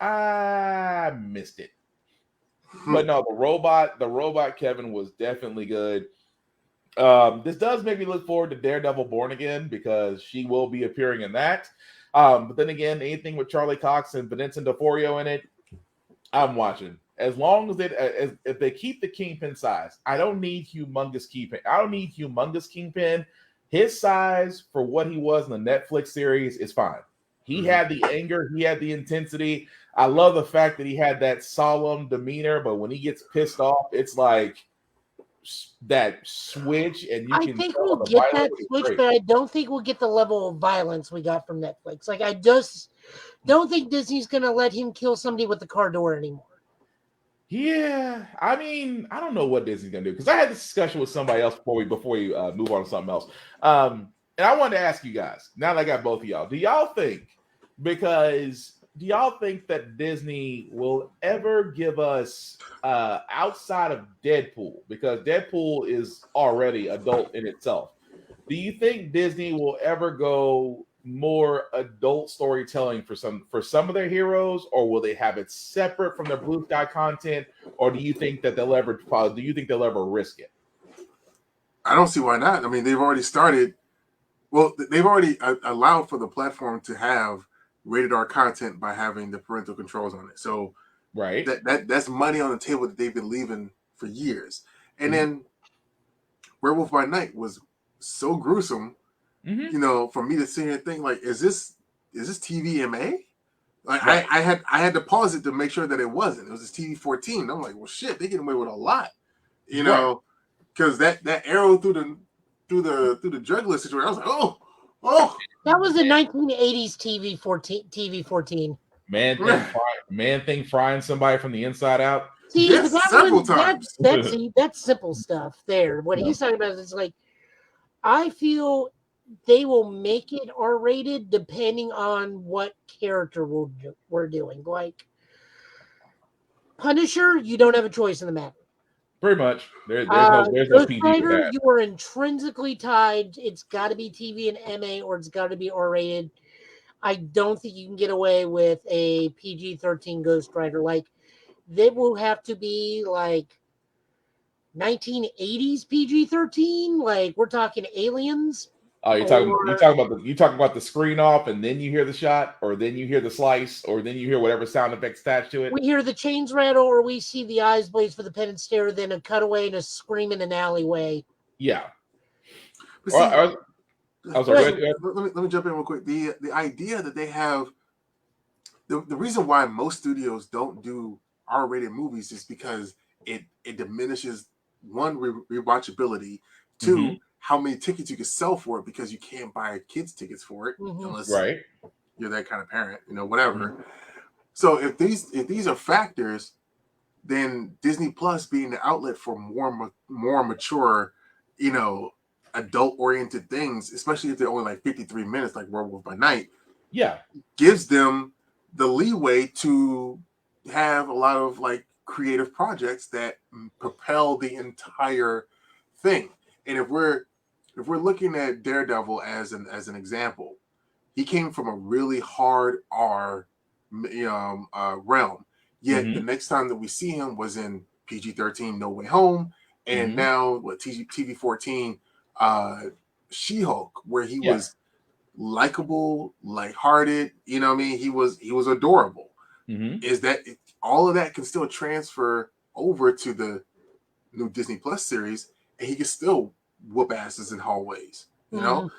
I missed it. But no, the robot Kevin was definitely good. This does make me look forward to Daredevil Born Again because she will be appearing in that. But then again, anything with Charlie Cox and Vincent D'Onofrio in it, I'm watching. As long as if they keep the Kingpin size, I don't need humongous Kingpin. His size for what he was in the Netflix series is fine. He had the anger, he had the intensity. I love the fact that he had that solemn demeanor, but when he gets pissed off, it's like that switch, and I think we'll get that switch, but I don't think we'll get the level of violence we got from Netflix. Like, I just don't think Disney's gonna let him kill somebody with the car door anymore. Yeah, I mean, I don't know what Disney's gonna do because I had this discussion with somebody else before we move on to something else. And I wanted to ask you guys, now that I got both of y'all, do y'all think that Disney will ever give us outside of Deadpool, because Deadpool is already adult in itself? Do you think Disney will ever go more adult storytelling for some of their heroes, or will they have it separate from their Blue Sky content, or do you think they'll ever risk it? I don't see why not. I mean, they've already started. Well, they've already allowed for the platform to have rated R content by having the parental controls on it. So right, that's money on the table that they've been leaving for years. And then Werewolf by Night was so gruesome. For me to sit here and think, like, is this TVMA? Like, right. I had to pause it to make sure that it wasn't. It was this TV-14. I'm like, well, shit, they get away with a lot, because that arrow through the jugular situation. I was like, oh, that was the 1980s TV-14. Man thing frying somebody from the inside out. See, yes, several times. That's simple stuff there. What he's talking about is like, I feel they will make it R-rated depending on what character we're doing. Like Punisher, you don't have a choice in the matter. Pretty much. There's no PG for that. You are intrinsically tied. It's got to be TV and MA, or it's got to be R-rated. I don't think you can get away with a PG-13 Ghost Rider. Like, they will have to be like 1980s PG-13. Like, we're talking Aliens. Oh, you talking about the screen off, and then you hear the shot, or then you hear the slice, or then you hear whatever sound effects attached to it. We hear the chains rattle, or we see the eyes blaze for the pen and stare, then a cutaway and a scream in an alleyway. Yeah. See, let me jump in real quick. The idea that they have the reason why most studios don't do R-rated movies is because it diminishes, one, rewatchability, two, how many tickets you can sell for it, because you can't buy kids tickets for it unless you're that kind of parent, whatever. So if these are factors, then Disney Plus being the outlet for more mature, adult-oriented things, especially if they're only like 53 minutes, like Werewolf by Night, Yeah. gives them the leeway to have a lot of like creative projects that propel the entire thing. And if we're looking at Daredevil as an example, he came from a really hard R realm. Yet the next time that we see him was in PG-13 No Way Home, and now what TV-14 She-Hulk, where he was likable, lighthearted. You know what I mean? He was adorable. Is that all of that can still transfer over to the new Disney Plus series, and he can still whoop asses in hallways. You know,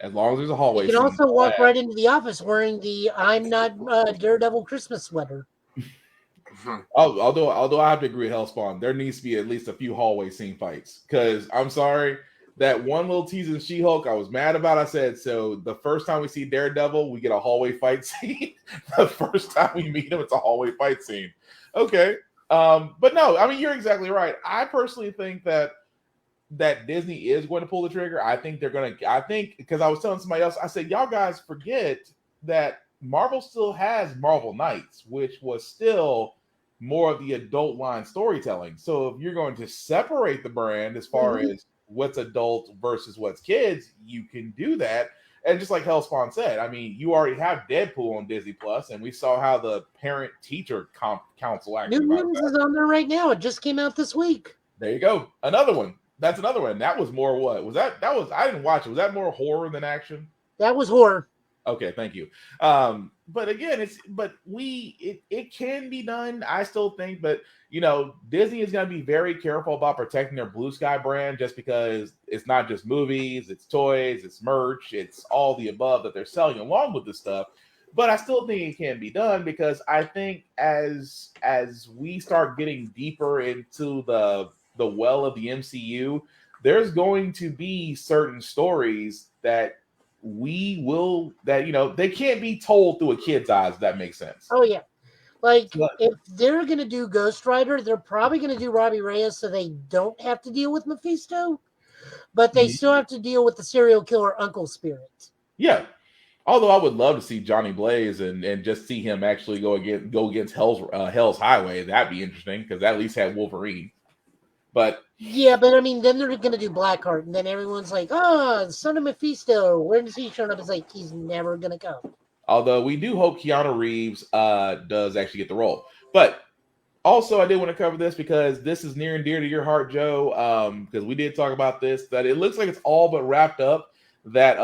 as long as there's a hallway. You can also walk right into the office wearing the "I'm not Daredevil" Christmas sweater. Although I have to agree with Hellspawn, there needs to be at least a few hallway scene fights. Because I'm sorry, that one little tease in She-Hulk, I was mad about. I said, so the first time we see Daredevil, we get a hallway fight scene. The first time we meet him, it's a hallway fight scene. Okay. But no, I mean, you're exactly right. I personally think that Disney is going to pull the trigger. I think because I was telling somebody else, I said, y'all guys forget that Marvel still has Marvel Knights, which was still more of the adult line storytelling. So if you're going to separate the brand as far as what's adult versus what's kids, you can do that. And just like Hellspawn said, I mean, you already have Deadpool on Disney Plus, and we saw how the parent-teacher council actually. New Mutants is on there right now. It just came out this week. There you go. Another one. That's another one. That was more what? Was that I didn't watch it. Was that more horror than action? That was horror. Okay, thank you. But again, it can be done. I still think, but Disney is going to be very careful about protecting their Blue Sky brand, just because it's not just movies, it's toys, it's merch, it's all the above that they're selling along with this stuff. But I still think it can be done, because I think as we start getting deeper into the well of the MCU, there's going to be certain stories that they can't be told through a kid's eyes, if that makes sense. Oh yeah. Like, if they're going to do Ghost Rider, they're probably going to do Robbie Reyes so they don't have to deal with Mephisto, but they still have to deal with the serial killer Uncle Spirit. Yeah. Although I would love to see Johnny Blaze and just see him actually go against Hell's Highway. That'd be interesting, because at least had Wolverine. But yeah, but I mean, then they're going to do Blackheart, and then everyone's like, "Oh, son of Mephisto, when is he showing up?" It's like, he's never going to come. Although we do hope Keanu Reeves does actually get the role. But also, I did want to cover this because this is near and dear to your heart, Joe, because we did talk about this, that it looks like it's all but wrapped up, that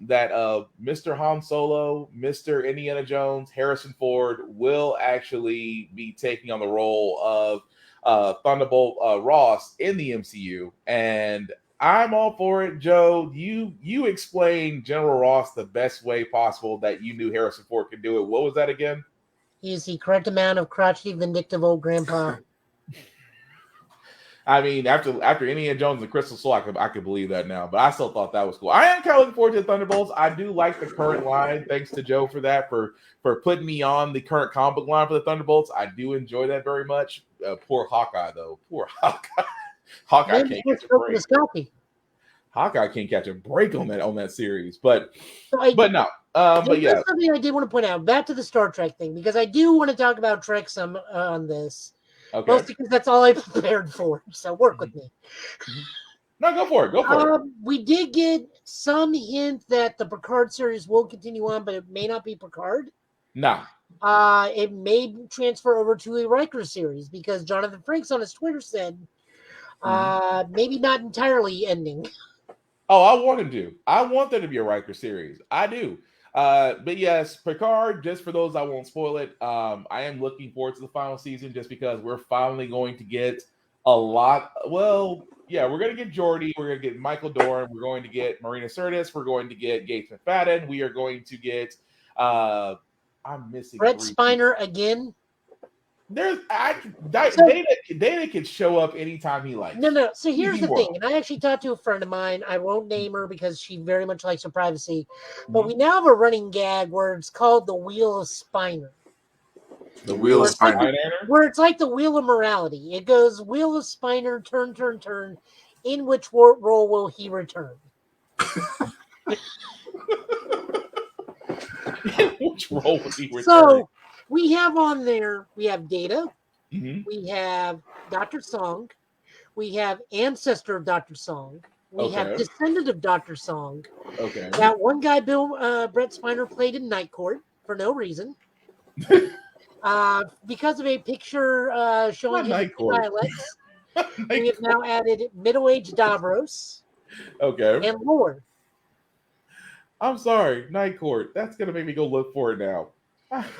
Mr. Han Solo, Mr. Indiana Jones, Harrison Ford will actually be taking on the role of Thunderbolt Ross in the MCU, and I'm all for it. Joe, you explained General Ross the best way possible that you knew Harrison Ford could do it. What was that again? He's the correct amount of crotchety, vindictive old grandpa. I mean, after Indiana Jones and Crystal Skull, I could believe that now, but I still thought that was cool. I am kind of looking forward to the Thunderbolts. I do like the current line. Thanks to Joe for that, for putting me on the current comic book line for the Thunderbolts. I do enjoy that very much. Poor Hawkeye, though. Poor Hawkeye. Hawkeye can't catch a break. Hawkeye can't catch a break on that series, but no. But yeah, something I did want to point out. Back to the Star Trek thing, because I do want to talk about Trek some on this. Okay. Mostly because that's all I prepared for. So work with me. No, go for it. We did get some hint that the Picard series will continue on, but it may not be Picard. No. It may transfer over to a Riker series, because Jonathan Frakes on his Twitter said maybe not entirely ending. Oh, I want him to. I want there to be a Riker series. I do. But yes, Picard, just for those, I won't spoil it. I am looking forward to the final season, just because we're finally going to get a lot. Well, yeah, we're going to get Geordi. We're going to get Michael Dorn. We're going to get Marina Sirtis. We're going to get Gates McFadden. We are going to get, I'm missing Brett Spiner again. Data can show up anytime he likes. No. So here's the thing, and I actually talked to a friend of mine. I won't name her because she very much likes her privacy. But we now have a running gag where it's called the Wheel of Spiner. The Wheel of Spiner. Where it's like the Wheel of Morality. It goes Wheel of Spiner, turn. in which role will he return? Which role was he returning? So we have on there, we have Data, Mhm. we have Dr. Song, we have ancestor of Dr. Song, we have Okay. descendant of Dr. Song. Okay. That one guy, Brett Spiner, played in Night Court for no reason. Because of a picture showing him Night Court. dialects, Night we have now added middle-aged Davros Okay. and Lore. I'm sorry, Night Court. That's gonna make me go look for it now.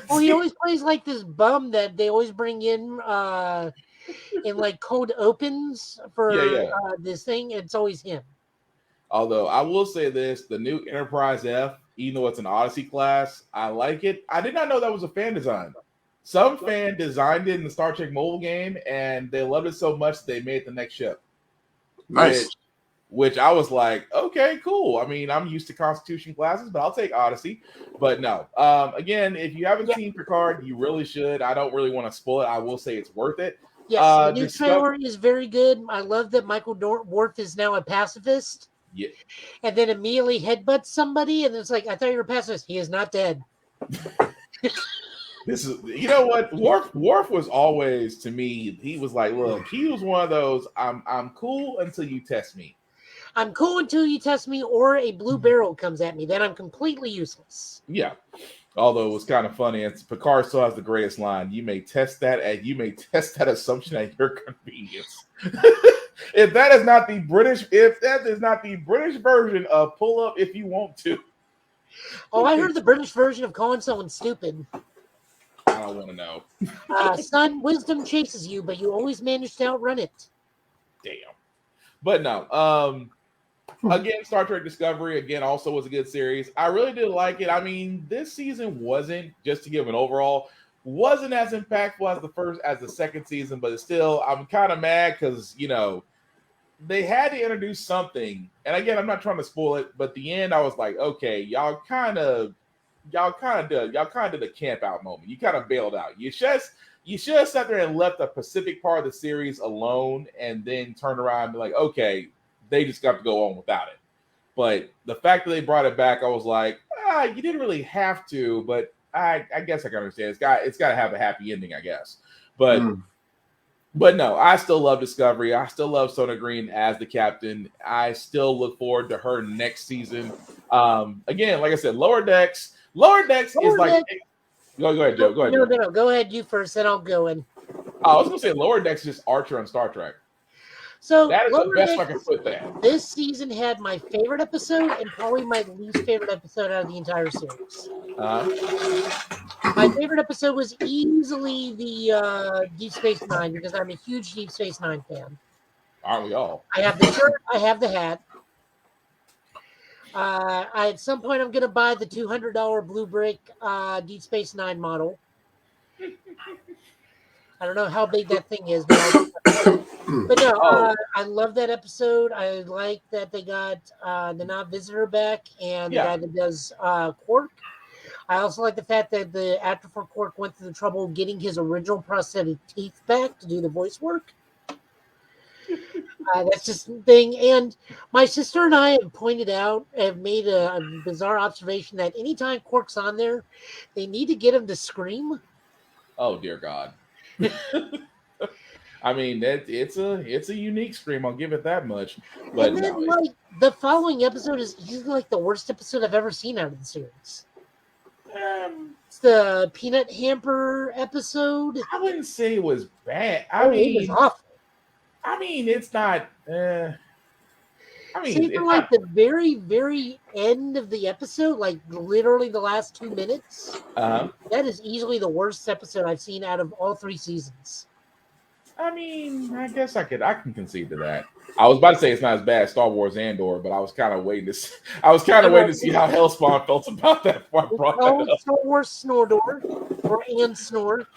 Well, he always plays like this bum that they always bring in like cold opens for Yeah. this thing. It's always him. Although I will say this, the new Enterprise F, even though it's an Odyssey class, I like it. I did not know that was a fan design. Some fan designed it in the Star Trek mobile game, and they loved it so much they made it the next ship. Nice. Which I was like, okay, cool. I mean, I'm used to Constitution classes, but I'll take Odyssey. But no, again, if you haven't seen Picard, you really should. I don't really want to spoil it. I will say it's worth it. Yes, the new trailer is very good. I love that Michael Worf is now a pacifist. Yeah. And then immediately headbutts somebody, and it's like, I thought you were a pacifist. He is not dead. This is, you know what, Worf was always, to me, he was like, look, he was one of those, I'm cool until you test me. I'm cool until you test me, or a blue barrel comes at me. Then I'm completely useless. Yeah. Although it was kind of funny, and Picard still has the greatest line. You may test that assumption at your convenience. If that is not the British version of pull up if you want to. Oh, I heard the British version of calling someone stupid. I don't want to know. Son, wisdom chases you, but you always manage to outrun it. Damn. But no. Again, Star Trek Discovery, again, also was a good series. I really did like it. I mean, this season wasn't, just to give an overall, wasn't as impactful as the second season, but it's still, I'm kind of mad because, you know, they had to introduce something. And again, I'm not trying to spoil it, but at the end, I was like, okay, y'all kind of did a camp out moment. You kind of bailed out. You should have sat there and left the Pacific part of the series alone and then turned around and be like, okay, they just got to go on without it. But the fact that they brought it back, I was like, you didn't really have to, but I guess I can understand. It's got to have a happy ending, I guess. But no, I still love Discovery. I still love Sona Green as the captain. I still look forward to her next season. Again, like I said, Lower Decks is like. Go ahead, Joe. Go ahead. No. Go ahead, you first, then I'll go in. I was gonna say Lower Decks is just Archer on Star Trek. So That is the Lower best Decks, I can put that. This season had my favorite episode and probably my least favorite episode out of the entire series. My favorite episode was easily the Deep Space Nine because I'm a huge Deep Space Nine fan. Aren't we all? I have the shirt. I have the hat. At some point, I'm going to buy the $200 Blue Brick Deep Space Nine model. I don't know how big that thing is, but no, I love that episode. I like that they got the Not Visitor back and the guy that does Quark. I also like the fact that the actor for Quark went through the trouble of getting his original prosthetic teeth back to do the voice work. That's just the thing. And my sister and I have made a bizarre observation that anytime Quark's on there, they need to get him to scream. Oh, dear God. I mean, it's a unique scream. I'll give it that much. But and then, the following episode is easily like the worst episode I've ever seen out of the series. It's the peanut hamper episode. I wouldn't say it was bad. It was awful. I mean, it's not. See, for like the very, very end of the episode, like literally the last 2 minutes, that is easily the worst episode I've seen out of all 3 seasons. I mean, I guess I can concede to that. I was about to say it's not as bad as Star Wars Andor, but I was kind of waiting to see how Hellspawn felt about that. Star Wars Snordor or Snore.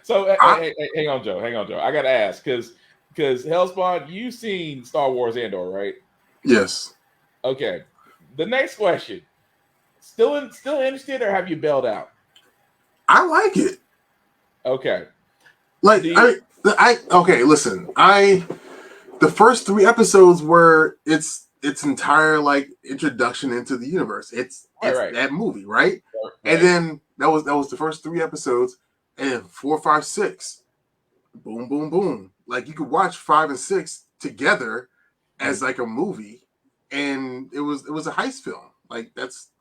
So hang on, Joe. I gotta ask because Hellspawn, you've seen Star Wars Andor, right? Yes. Okay. The next question: still interested, or have you bailed out? I like it. Okay. Like okay. Listen, the the first 3 episodes were its entire like introduction into the universe. It's Right. that movie, right? Right. And then that was the first 3 episodes, and 4, 5, 6, boom, boom, boom. Like you could watch 5 and 6 together as like a movie, and it was a heist film. Like that's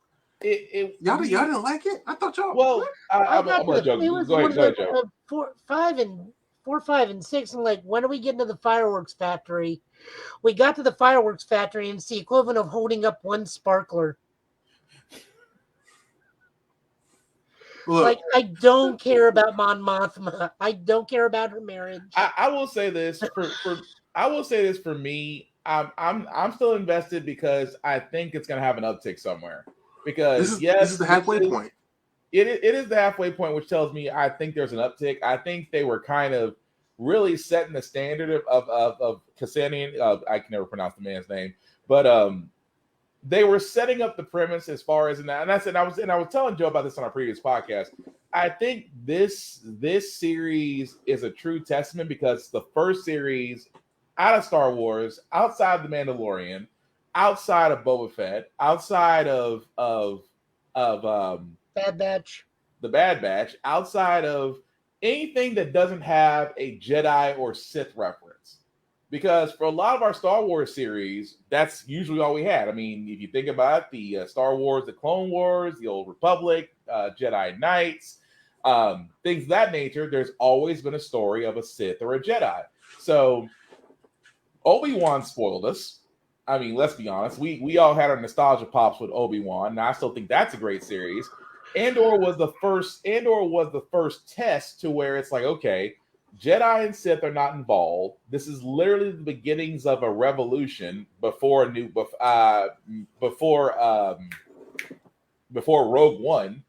y'all didn't like it? I thought y'all. Well, I'm got gonna the- joke. it was Go one ahead, of the Joe. 4, 5, and 6. I'm like, when are we getting to the fireworks factory? We got to the fireworks factory, and it's the equivalent of holding up one sparkler. Look, Like, I don't care about Mon Mothma. I don't care about her marriage. I will say this for me. I'm still invested because I think it's gonna have an uptick somewhere. Because this is the halfway point. It is the halfway point, which tells me I think there's an uptick. I think they were kind of really setting the standard of Cassanian. I can never pronounce the man's name, but they were setting up the premise as far as and I said I was telling Joe about this on our previous podcast. I think this series is a true testament because it's the first series out of Star Wars, outside the Mandalorian, outside of Boba Fett, outside of Bad Batch. the Bad Batch, outside of anything that doesn't have a Jedi or Sith reference. Because for a lot of our Star Wars series, that's usually all we had. I mean, if you think about it, the Star Wars, the Clone Wars, the Old Republic, Jedi Knights, things of that nature, there's always been a story of a Sith or a Jedi. So Obi-Wan spoiled us. I mean, let's be honest. We all had our nostalgia pops with Obi-Wan, and I still think that's a great series. Andor was the first test to where it's like, okay, Jedi and Sith are not involved. This is literally the beginnings of a revolution before Rogue One.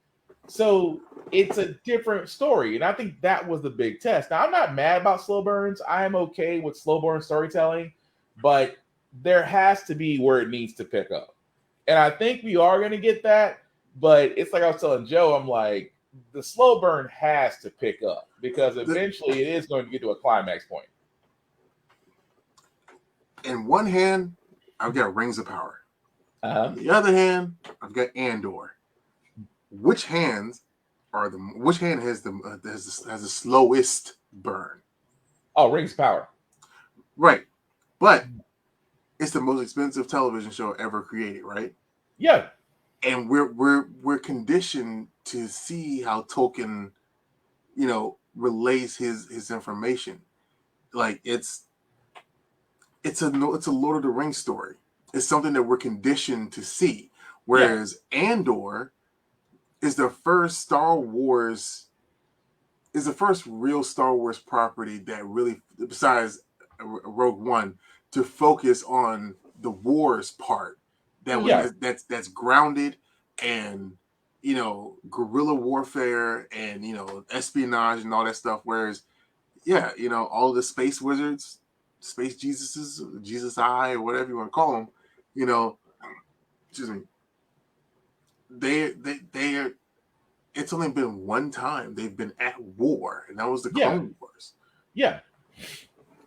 So it's a different story, and I think that was the big test. Now, I'm not mad about slow burns. I am okay with slow burn storytelling, but there has to be where it needs to pick up. And I think we are going to get that, but it's like I was telling Joe, I'm like, the slow burn has to pick up because eventually it is going to get to a climax point. In one hand, I've got Rings of Power. On the other hand, I've got Andor. Which hand has the slowest burn? Oh, Rings of Power. Right. But it's the most expensive television show ever created, right? Yeah. And we're conditioned to see how Tolkien, relays his information. Like it's a Lord of the Rings story. It's something that we're conditioned to see. Whereas Andor is the first real Star Wars property that really, besides Rogue One, to focus on the wars part that's grounded and guerrilla warfare and espionage and all that stuff. Whereas all of the space wizards, space Jesuses, Jesus Eye, or whatever you want to call them, excuse me, they're it's only been one time they've been at war, and that was the Clone Wars. Yeah.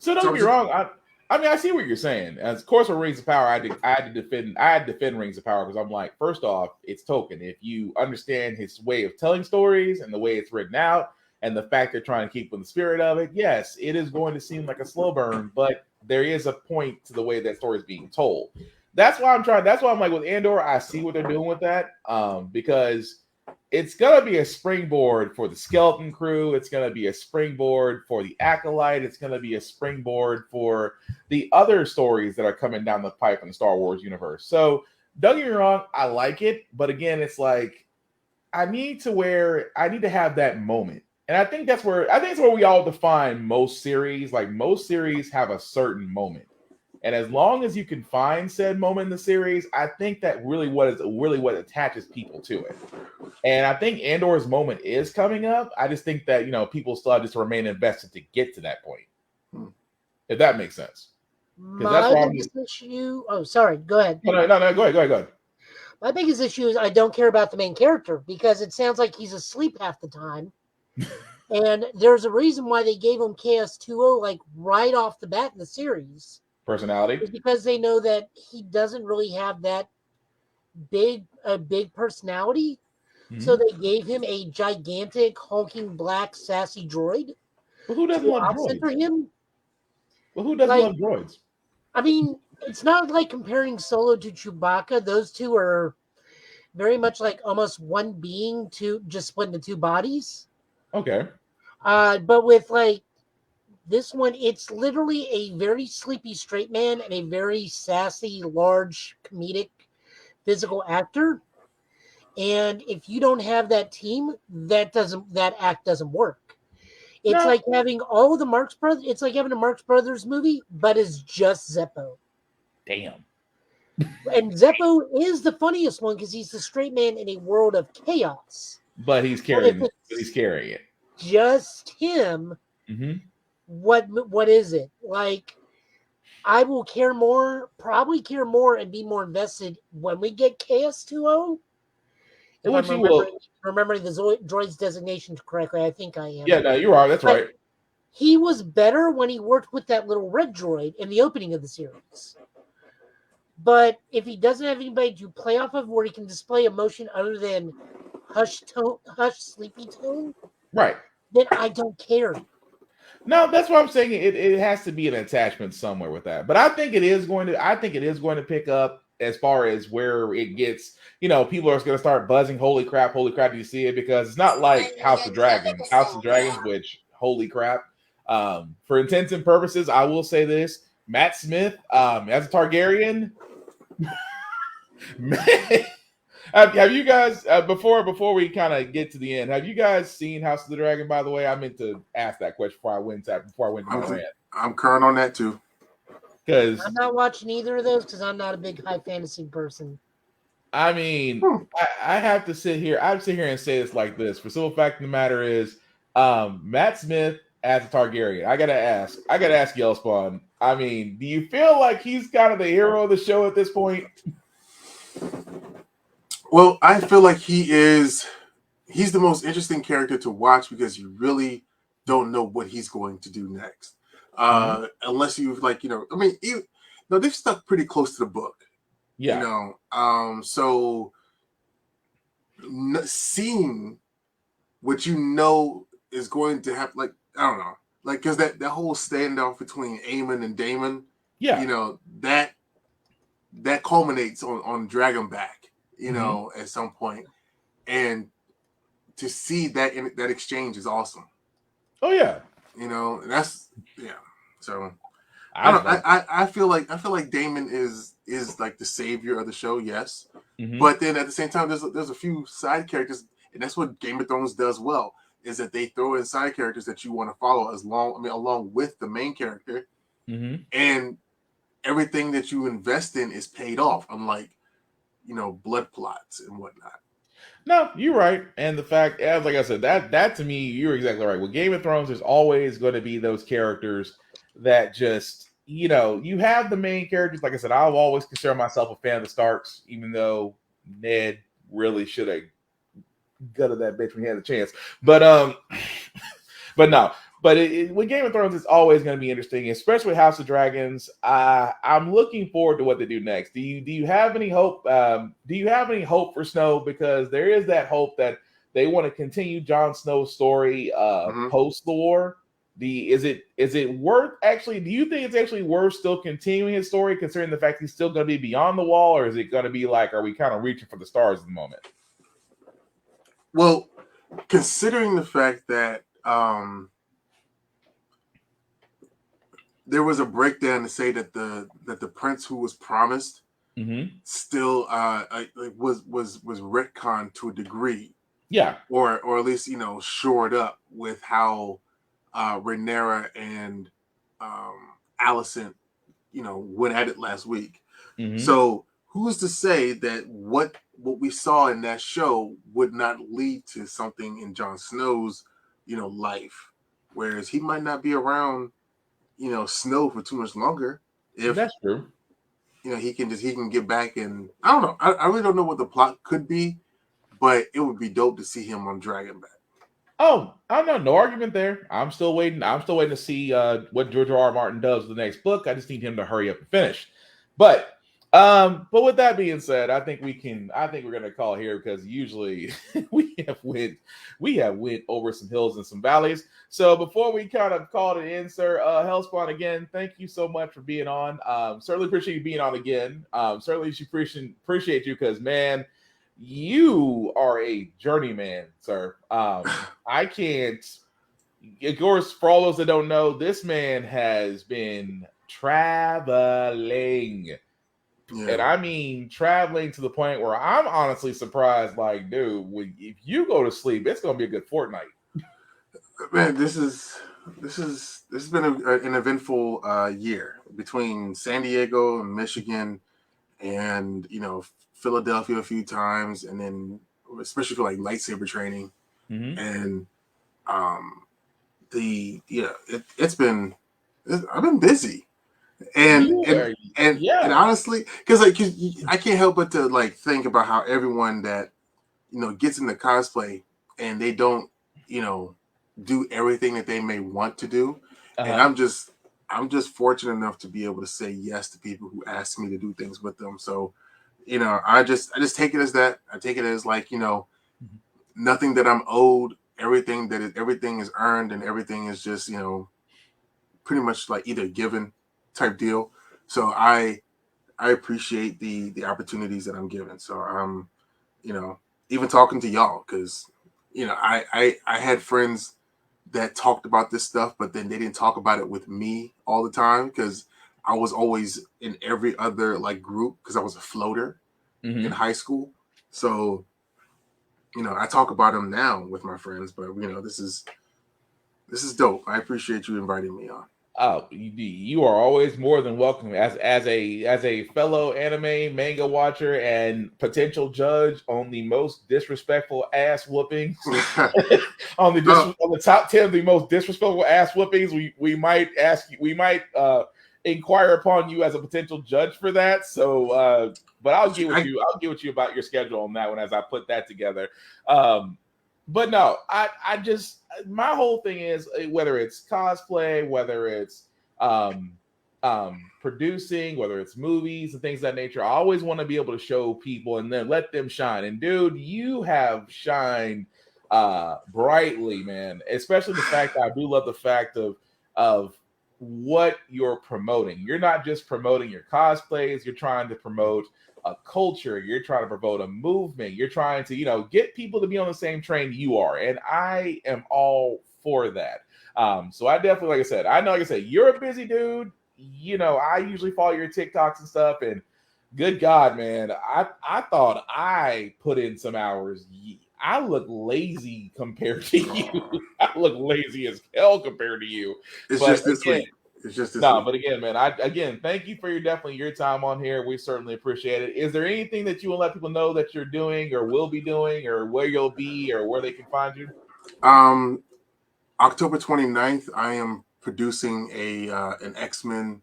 So don't get me wrong. I mean, I see what you're saying. As of course, with Rings of Power, I had to defend Rings of Power because I'm like, first off, it's Tolkien. If you understand his way of telling stories and the way it's written out, and the fact they're trying to keep with the spirit of it, yes, it is going to seem like a slow burn, but there is a point to the way that story is being told. That's why I'm like with Andor, I see what they're doing with that, because it's gonna be a springboard for the Skeleton Crew. It's gonna be a springboard for the Acolyte. It's gonna be a springboard for the other stories that are coming down the pipe in the Star Wars universe. So don't get me wrong, I like it, but again, it's like I need to have that moment. And I think it's where we all define most series. Like most series have a certain moment. And as long as you can find said moment in the series, I think that really what attaches people to it. And I think Andor's moment is coming up. I just think that, people still have to remain invested to get to that point. If that makes sense. My biggest issue. Oh, sorry. Go ahead. No. Go ahead. My biggest issue is I don't care about the main character because it sounds like he's asleep half the time. And there's a reason why they gave him KS2O like right off the bat in the series. Personality. is because they know that he doesn't really have that big personality. So Mhm. they gave him a gigantic, hulking, black, sassy droid But who doesn't to love off center droids? him. But who doesn't Like, love droids? I mean, it's not like comparing Solo to Chewbacca. Those two are very much like almost one being, to just split into two bodies. Okay. But with like this one, it's literally a very sleepy straight man and a very sassy, large, comedic, physical actor. And if you don't have that team, that act doesn't work. It's No. like having all of the Marx Brothers. It's like having a Marx Brothers movie, but it's just Zeppo. Damn. And Zeppo is the funniest one because he's the straight man in a world of chaos. But he's But if carrying. But he's it's carrying it. just him, Mm-hmm. what is it? Like, I will probably care more and be more invested when we get KS2O. If Which I'm you will. remembering the droid's designation correctly, I think I am. Yeah. No, you are. That's But right. he was better when he worked with that little red droid in the opening of the series. But if he doesn't have anybody to play off of where he can display emotion other than hush, sleepy tone, Right. then I don't care. No, that's what I'm saying. It has to be an attachment somewhere with that. But I think it is going to. I think it is going to pick up as far as where it gets. People are going to start buzzing. Holy crap! Holy crap! Do you see it? Because it's not like House of Dragons. House of Dragons, which holy crap. For intents and purposes, I will say this: Matt Smith, as a Targaryen. Have you guys before we kind of get to the end? Have you guys seen House of the Dragon? By the way, I meant to ask that question before I went to my rant. I'm current on that too. Because I'm not watching either of those because I'm not a big high fantasy person. I mean, I have to sit here. I have to sit here and say this like this. For simple fact of the matter is, Matt Smith as a Targaryen. I gotta ask Yellspawn. I mean, do you feel like he's kind of the hero of the show at this point? Well, I feel like he's the most interesting character to watch because you really don't know what he's going to do next. Unless you've they've stuck pretty close to the book. Yeah. So seeing what is going to happen, like, I don't know, like, because that whole standoff between Aemon and Daemon, yeah, that culminates on Dragonback, at some point, and to see that that exchange is awesome. Oh yeah, that's So I feel like Daemon is like the savior of the show, yes, but then at the same time, there's a few side characters, and that's what Game of Thrones does well, is that they throw in side characters that you want to follow along with the main character, and everything that you invest in is paid off, unlike blood plots and whatnot. No, you're right. And the fact, as like I said, that to me, you're exactly right. With Game of Thrones, there's always going to be those characters that just, you have the main characters. Like I said, I've always considered myself a fan of the Starks, even though Ned really should have gutted that bitch when he had a chance. But no. But with Game of Thrones, it's always going to be interesting, especially with House of Dragons. I'm looking forward to what they do next. Do you have any hope? Do you have any hope for Snow? Because there is that hope that they want to continue Jon Snow's story post the war. Is it worth actually? Do you think it's actually worth still continuing his story, considering the fact he's still going to be beyond the wall, or is it going to be like, are we kind of reaching for the stars at the moment? Well, considering the fact that there was a breakdown to say that the prince who was promised still was retconned to a degree, or at least shored up with how Rhaenyra and Alicent went at it last week. So who's to say that what we saw in that show would not lead to something in Jon Snow's life, whereas he might not be around Snow for too much longer. If that's true, he can get back, and I don't know. I really don't know what the plot could be, but it would be dope to see him on Dragonback. Oh, I don't know. No argument there. I'm still waiting. I'm still waiting to see what George R. R. Martin does with the next book. I just need him to hurry up and finish. But with that being said, I think we're gonna call here because usually we have went over some hills and some valleys. So before we kind of call it in, sir, Hellspawn, again, thank you so much for being on. Certainly appreciate you being on again. Certainly appreciate you because, man, you are a journeyman, sir. I can't. Of course, for all those that don't know, this man has been traveling. Yeah. And I mean traveling to the point where I'm honestly surprised. Like, dude, if you go to sleep, it's gonna be a good fortnight. Man, this has been an eventful year between San Diego and Michigan, and Philadelphia a few times, and then especially for like lightsaber training, and I've been busy. And honestly, because I can't help but to like think about how everyone that gets into cosplay and they don't do everything that they may want to do, and I'm just fortunate enough to be able to say yes to people who ask me to do things with them. So I just take it as that. I take it as like nothing that I'm owed. Everything is earned, and everything is just pretty much like either given type deal. So I appreciate the opportunities that I'm given. So even talking to y'all, because I had friends that talked about this stuff, but then they didn't talk about it with me all the time because I was always in every other like group because I was a floater in high school. So I talk about them now with my friends, but this is dope. I appreciate you inviting me on. Oh, you are always more than welcome as a fellow anime manga watcher and potential judge on the most disrespectful ass whoopings on the top 10 of the most disrespectful ass whoopings. We might inquire upon you as a potential judge for that. So, but I'll get with you about your schedule on that one as I put that together. But no, I just, my whole thing is whether it's cosplay, whether it's producing, whether it's movies and things of that nature, I always want to be able to show people and then let them shine. And dude, you have shined brightly, man. Especially the fact that I do love the fact of what you're promoting. You're not just promoting your cosplays, you're trying to promote a culture, you're trying to promote a movement, you're trying to get people to be on the same train you are, and I am all for that. So I definitely, like I said, you're a busy dude. I usually follow your TikToks and stuff, and good God, man, I thought I put in some hours. I look lazy compared to you. I look lazy as hell compared to you. It's just this week. But again, man, thank you for your time on here. We certainly appreciate it. Is there anything that you will let people know that you're doing or will be doing or where you'll be or where they can find you? October 29th, I am producing an X-Men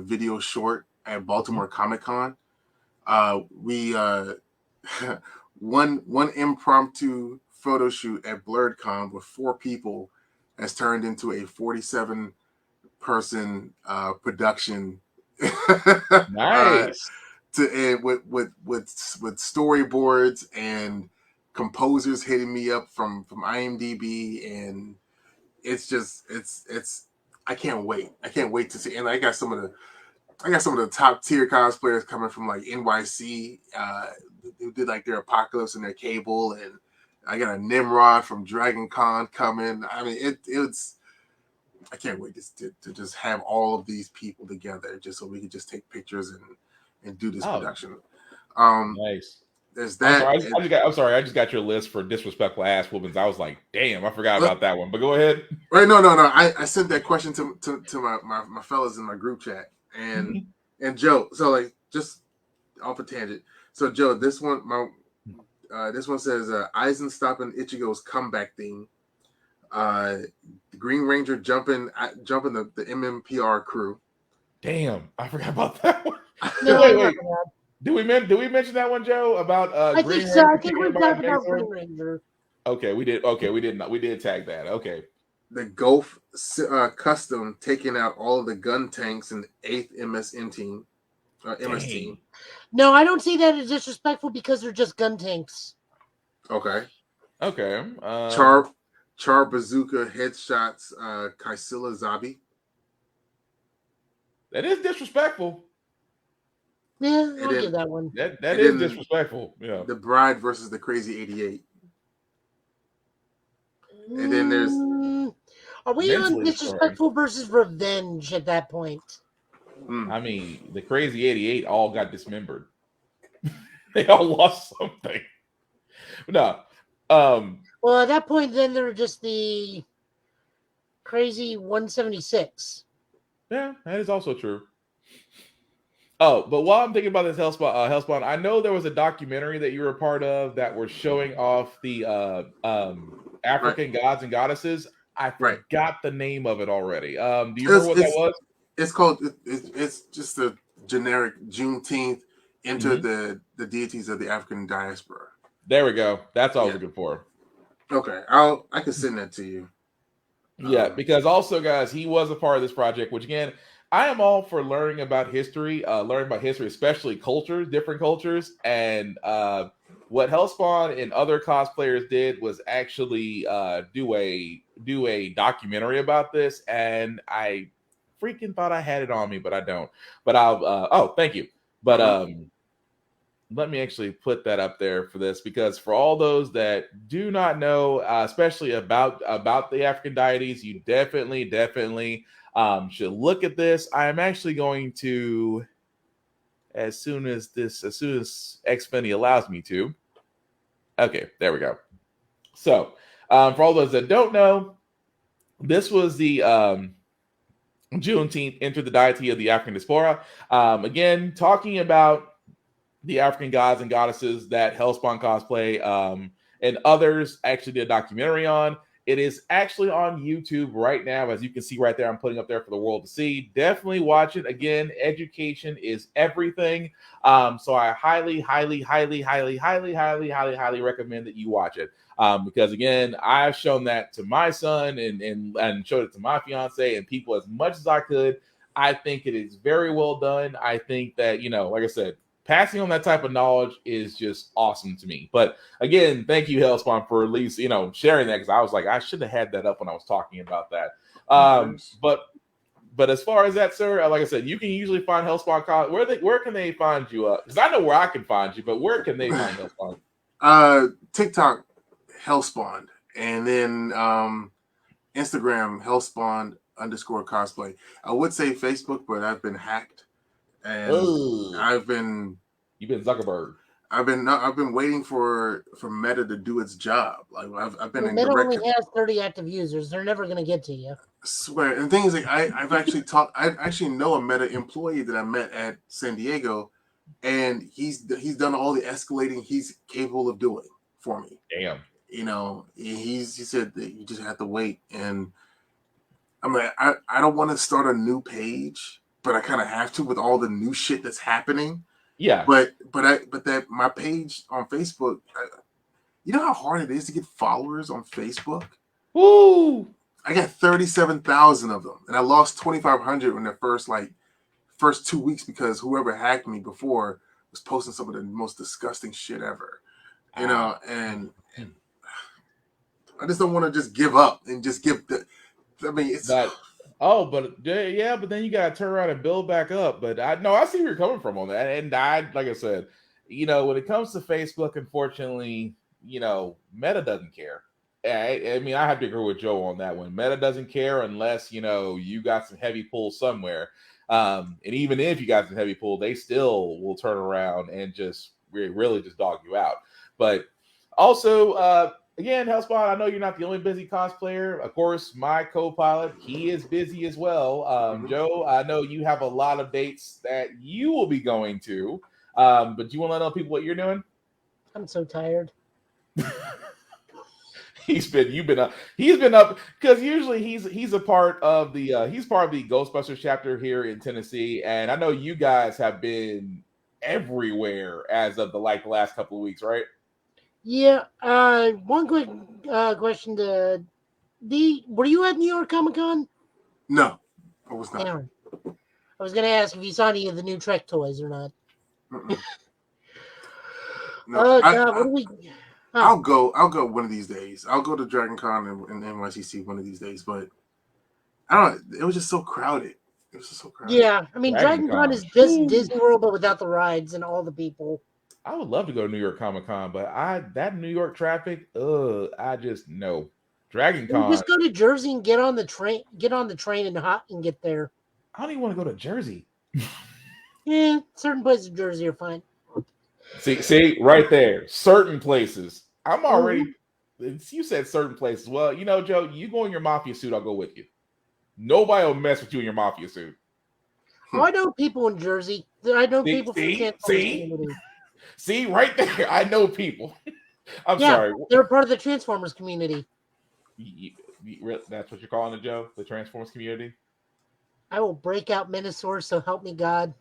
video short at Baltimore Comic Con. We one impromptu photo shoot at BlurredCon with 4 people has turned into a 47 person production. Nice. With storyboards and composers hitting me up from IMDb, and it's I can't wait to see. And I got some of the top tier cosplayers coming from like NYC who did like their Apocalypse and their Cable, and I got a Nimrod from Dragon Con coming. I mean, I can't wait to just have all of these people together just so we can just take pictures and do this production. Nice. There's that. I'm sorry, I just got your list for disrespectful ass whoopings. I was like, damn, I forgot about that one. But go ahead. Right, no. I sent that question to my fellas in my group chat and Joe. So like just off a tangent. So Joe, this one says Aizen stopping Ichigo's comeback theme. The Green Ranger jumping the MMPR crew. Damn, I forgot about that one. No, wait. Did we mention that one, Joe? About I Green think so. Ranger? I think we talked about Green Ranger. Okay, we did. Okay, we did not. We did tag that. Okay. The Gulf Custom taking out all of the gun tanks in the 8th MS team. MS Dang. team. No, I don't see that as disrespectful because they're just gun tanks. Okay. Okay. Char Bazooka headshots Kaisila Zabi. That is disrespectful. Yeah, And I'll then- give that one. That And is then disrespectful. Yeah. The Bride versus the Crazy 88. And then there's- Are we on Mentally disrespectful versus revenge at that point? I mean, the Crazy 88 all got dismembered. They all lost something. No. Well, at that point, then they're just the crazy 176. Yeah, that is also true. Oh, but while I'm thinking about this Hellspawn, I know there was a documentary that you were a part of that were showing off the African gods and goddesses. I Right. forgot the name of it already. Do you remember what that was? It's called. It's just a generic Juneteenth. Enter the deities of the African diaspora. There we go. That's all I was looking for. Okay, I can send that to you. Yeah, because also, guys, he was a part of this project, which again, I am all for learning about history, especially cultures, different cultures. And what Hellspawn and other cosplayers did was actually do a documentary about this. And I freaking thought I had it on me, but I don't. But I'll thank you. But let me actually put that up there for this, because for all those that do not know, especially about the African deities, you definitely should look at this. I am actually going to, as soon as Xfinity allows me to. Okay, there we go. So for all those that don't know, this was the Juneteenth, Enter the Deity of the African Diaspora. Again, talking about the African gods and goddesses that Hellspawn cosplay and others actually did a documentary on. It is actually on YouTube right now, as you can see right there. I'm putting up there for the world to see. Definitely watch it. Again, education is everything. So I highly recommend that you watch it. Because again, I've shown that to my son and showed it to my fiance and people as much as I could. I think it is very well done. I think that, like I said, passing on that type of knowledge is just awesome to me. But again, thank you, Hellspawn, for at least, sharing that, because I was like, I should have had that up when I was talking about that. But as far as that, sir, like I said, you can usually find Hellspawn. Where can they find you? Because I know where I can find you, but where can they find Hellspawn? TikTok, Hellspawn, and then Instagram, Hellspawn_cosplay. I would say Facebook, but I've been hacked. And you've been Zuckerberg. I've been waiting for Meta to do its job. Like I've been in Meta direct. only has 30 active users. They're never going to get to you. I swear. And the thing is, like, I actually know a Meta employee that I met at San Diego, and he's done all the escalating he's capable of doing for me. Damn. He said that you just have to wait, and I'm like, I don't want to start a new page, but I kind of have to with all the new shit that's happening. Yeah. But that my page on Facebook, you know how hard it is to get followers on Facebook? Woo! I got 37,000 of them, and I lost 2,500 in the first 2 weeks because whoever hacked me before was posting some of the most disgusting shit ever. And I just don't want to just give up and just give it's that. Oh, but yeah, but then you gotta turn around and build back up. But I see where you're coming from on that. And like I said, when it comes to Facebook, unfortunately, Meta doesn't care. I mean, I have to agree with Joe on that one. Meta doesn't care unless you got some heavy pull somewhere. And even if you got some heavy pull, they still will turn around and just really just dog you out. But also, again, Hellspawn, I know you're not the only busy cosplayer. Of course, my co-pilot, he is busy as well. Joe, I know you have a lot of dates that you will be going to. But do you want to let people what you're doing? I'm so tired. He's been up because usually he's a part of the he's part of the Ghostbusters chapter here in Tennessee, and I know you guys have been everywhere as of the last couple of weeks, right? Yeah. One quick question to D. Were you at New York Comic Con? No, I was not. Aaron. I was gonna ask if you saw any of the new Trek toys or not. Mm-mm. No, Oh God, what do we? I'll go one of these days. I'll go to Dragon Con and NYCC one of these days, but I don't. It was just so crowded. It was just so crowded. Yeah, I mean, Dragon Dragon Con Con. is just Ooh. Disney World, but without the rides and all the people. I would love to go to New York Comic Con, but that New York traffic, I just no. Dragon You Con. just go to Jersey and get on the train. Get on the train and get there. I don't even want to go to Jersey. Yeah, certain places in Jersey are fine. See, right there. Certain places. I'm already. You said certain places. Well, you know, Joe, you go in your mafia suit, I'll go with you. Nobody will mess with you in your mafia suit. Oh, I know people in Jersey. I know people from Transformers community. See, right there. I know people. I'm Yeah, sorry. they're part of the Transformers community. That's what you're calling it, Joe? The Transformers community? I will break out Minosaur, so help me God.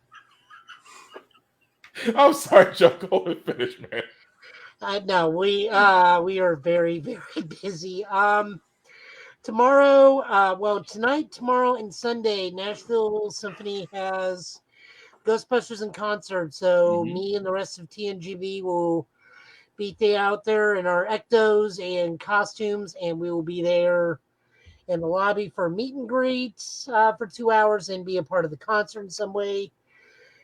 I'm sorry, Joe. Go and finish, man. No, we are very, very busy. Tonight, tomorrow, and Sunday, Nashville Symphony has Ghostbusters in concert. So me and the rest of TNGB will be out there in our ectos and costumes, and we will be there in the lobby for meet and greets for 2 hours and be a part of the concert in some way,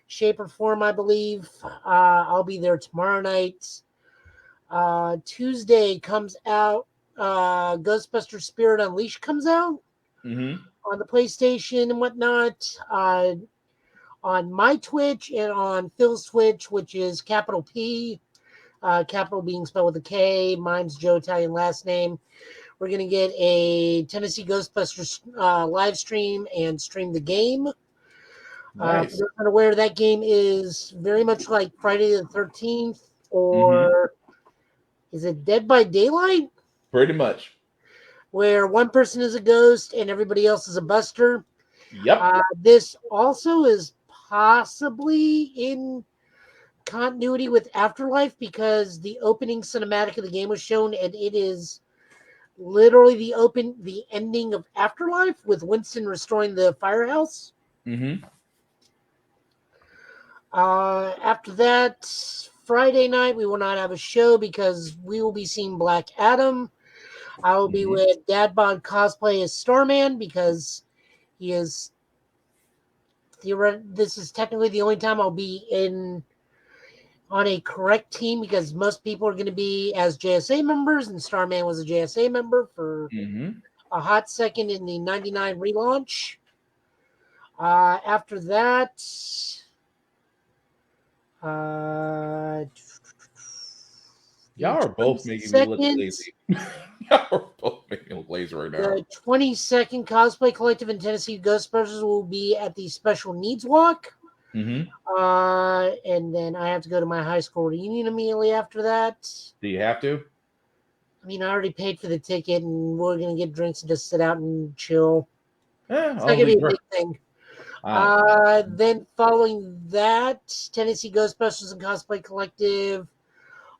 shape, or form, I believe. I'll be there tomorrow night. Tuesday comes out. Ghostbusters Spirit Unleashed comes out on the PlayStation and whatnot. On my Twitch and on Phil's Twitch, which is capital P, capital being spelled with a K. Mine's Joe Italian last name. We're going to get a Tennessee Ghostbusters live stream and stream the game. Nice. If you're not aware, that game is very much like Friday the 13th or is it Dead by Daylight? Pretty much. Where one person is a ghost and everybody else is a buster. Yep. This also is possibly in continuity with Afterlife because the opening cinematic of the game was shown and it is literally the ending of Afterlife with Winston restoring the firehouse. After that, Friday night we will not have a show because we will be seeing Black Adam. I will be with Dad Bod Cosplay as Starman because he is this is technically the only time I'll be on a correct team because most people are going to be as JSA members, and Starman was a JSA member for a hot second in the 99 relaunch. After that, y'all are both making me look lazy. Y'all are both making me look lazy right now. The 22nd Cosplay Collective in Tennessee Ghostbusters will be at the Special Needs Walk. And then I have to go to my high school reunion immediately after that. Do you have to? I mean, I already paid for the ticket, and we're going to get drinks and just sit out and chill. Yeah, it's not going to be a big thing. Then following that, Tennessee Ghostbusters and Cosplay Collective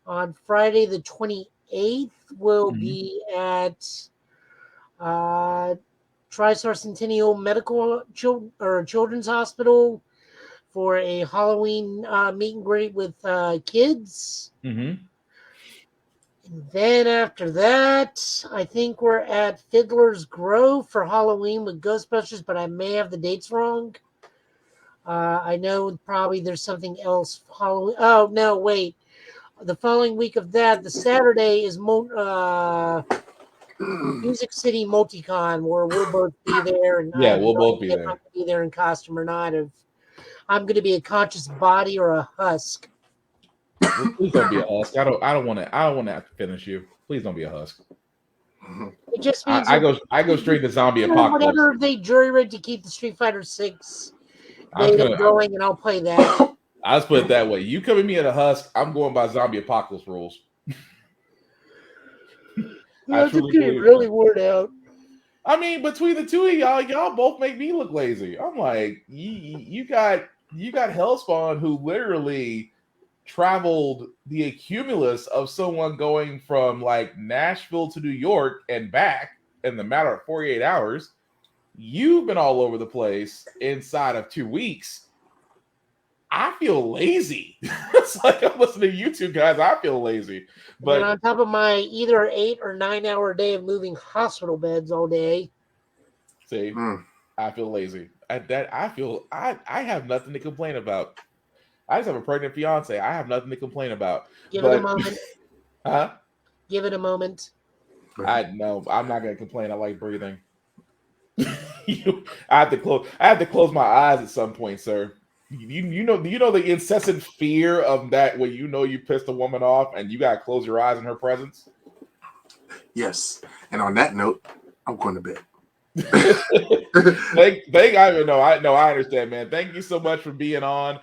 on Friday the 28th will be at TriStar Centennial Medical Children's Hospital for a Halloween meet and greet with kids. And then after that, I think we're at Fiddler's Grove for Halloween with Ghostbusters, but I may have the dates wrong. I know probably there's something else. Halloween. Oh, no, wait. The following week of that, the Saturday is Music City Multicon, where we'll both be there. And we'll both be there. If I'm going to be there in costume or not. If I'm going to be a conscious body or a husk. Please don't be a husk. I don't want to have to finish you. Please don't be a husk. It just means I go straight to zombie apocalypse. Whatever they jury rig to keep the Street Fighter 6 going, and I'll play that. I'll just put it that way. You come at me at a husk, I'm going by zombie apocalypse rules. That's really word out. I mean, between the two of y'all both make me look lazy. I'm like, you got Hellspawn who literally traveled the accumulus of someone going from like Nashville to New York and back in the matter of 48 hours. You've been all over the place inside of 2 weeks. I feel lazy. It's like I'm listening to you two guys. I feel lazy. But and on top of my either 8 or 9 hour day of moving hospital beds all day. see, I feel lazy. I have nothing to complain about. I just have a pregnant fiance. I have nothing to complain about. Give it a moment. Huh? Give it a moment. I'm not gonna complain. I like breathing. I have to close my eyes at some point, sir. You know the incessant fear of that when you know you pissed a woman off and you gotta close your eyes in her presence. Yes. And on that note, I'm going to bed. I understand, man. Thank you so much for being on.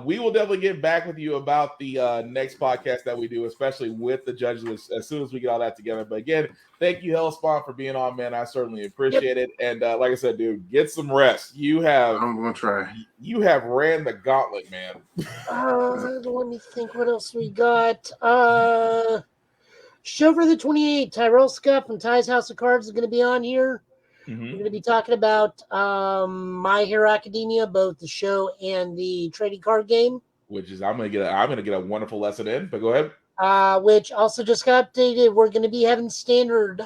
We will definitely get back with you about the next podcast that we do, especially with the judges as soon as we get all that together. But again, thank you, Hellspawn, for being on, man. I certainly appreciate it. And like I said, dude, get some rest. I'm gonna try. You have ran the gauntlet, man. Let me think what else we got. Show for the 28th, Tyrell Scott from Ty's House of Cards is going to be on here. Mm-hmm. We're going to be talking about My Hero Academia, both the show and the trading card game. Which is I'm gonna get a wonderful lesson in. But go ahead. Which also just got updated. We're going to be having Standard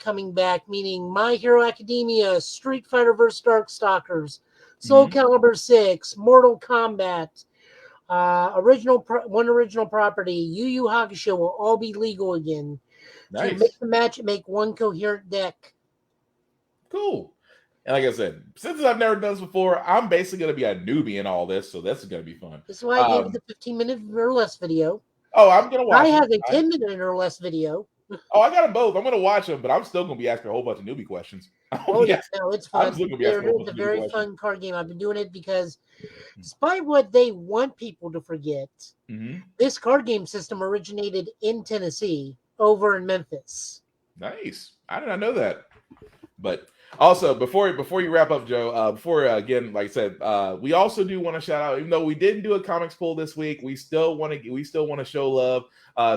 coming back, meaning My Hero Academia, Street Fighter vs. Darkstalkers, Soul Calibur 6, Mortal Kombat, original property, Yu Yu Hakusho will all be legal again. Nice. To make the match, make one coherent deck. Cool. And like I said, since I've never done this before, I'm basically going to be a newbie in all this, so this is going to be fun. This is why I gave you the 15-minute or less video. Oh, I'm going to watch I have a 10-minute or less video. Oh, I got them both. I'm going to watch them, but I'm still going to be asking a whole bunch of newbie questions. Oh, yeah. No, it's fun. It's a very fun card game. I've been doing it because despite what they want people to forget, this card game system originated in Tennessee over in Memphis. Nice. I did not know that. But also, before you wrap up, Joe, again, like I said, we also do want to shout out, even though we didn't do a comics poll this week, we still want to show love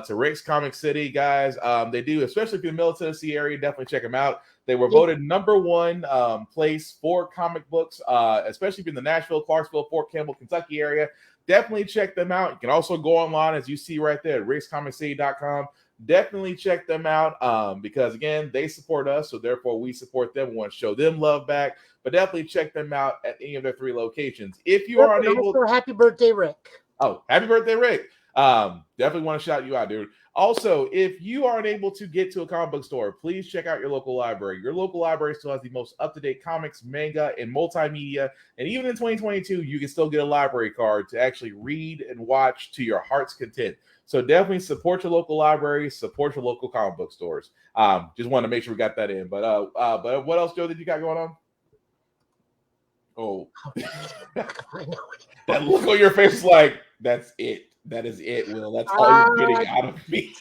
to Rick's Comic City, guys. They do, especially if you're in the Middle Tennessee area, definitely check them out. They were voted #1 place for comic books, especially if you're in the Nashville, Clarksville, Fort Campbell, Kentucky area. Definitely check them out. You can also go online, as you see right there, at rickscomiccity.com. Definitely check them out because, again, they support us, so therefore we support them. We want to show them love back, but definitely check them out at any of their 3 locations. If you are unable to... Happy birthday, Rick. Oh, happy birthday, Rick. Definitely want to shout you out, dude. Also, if you are unable to get to a comic book store, please check out your local library. Your local library still has the most up-to-date comics, manga, and multimedia. And even in 2022, you can still get a library card to actually read and watch to your heart's content. So definitely support your local libraries, support your local comic book stores. Just wanted to make sure we got that in. But what else, Joe, did you got going on? Oh, that look on your face is like, that's it. That is it, Will. That's all you're getting out of me.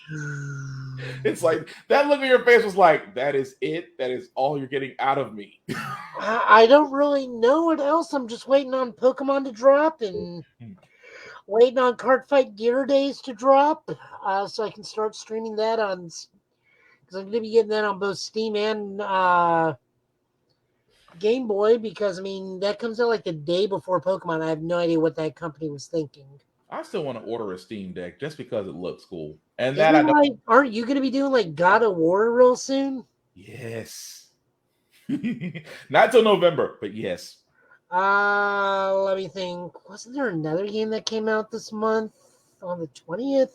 It's like that look on your face was like, that is it. That is all you're getting out of me. I don't really know what else. I'm just waiting on Pokemon to drop and waiting on Cardfight Gear Days to drop, so I can start streaming that on. Because I'm going to be getting that on both Steam and Game Boy. Because I mean that comes out like the day before Pokemon. I have no idea what that company was thinking. I still want to order a Steam Deck just because it looks cool. And that I don't. Aren't you going to be doing like God of War real soon? Yes. Not till November, but yes. Let me think. Wasn't there another game that came out this month on the 20th?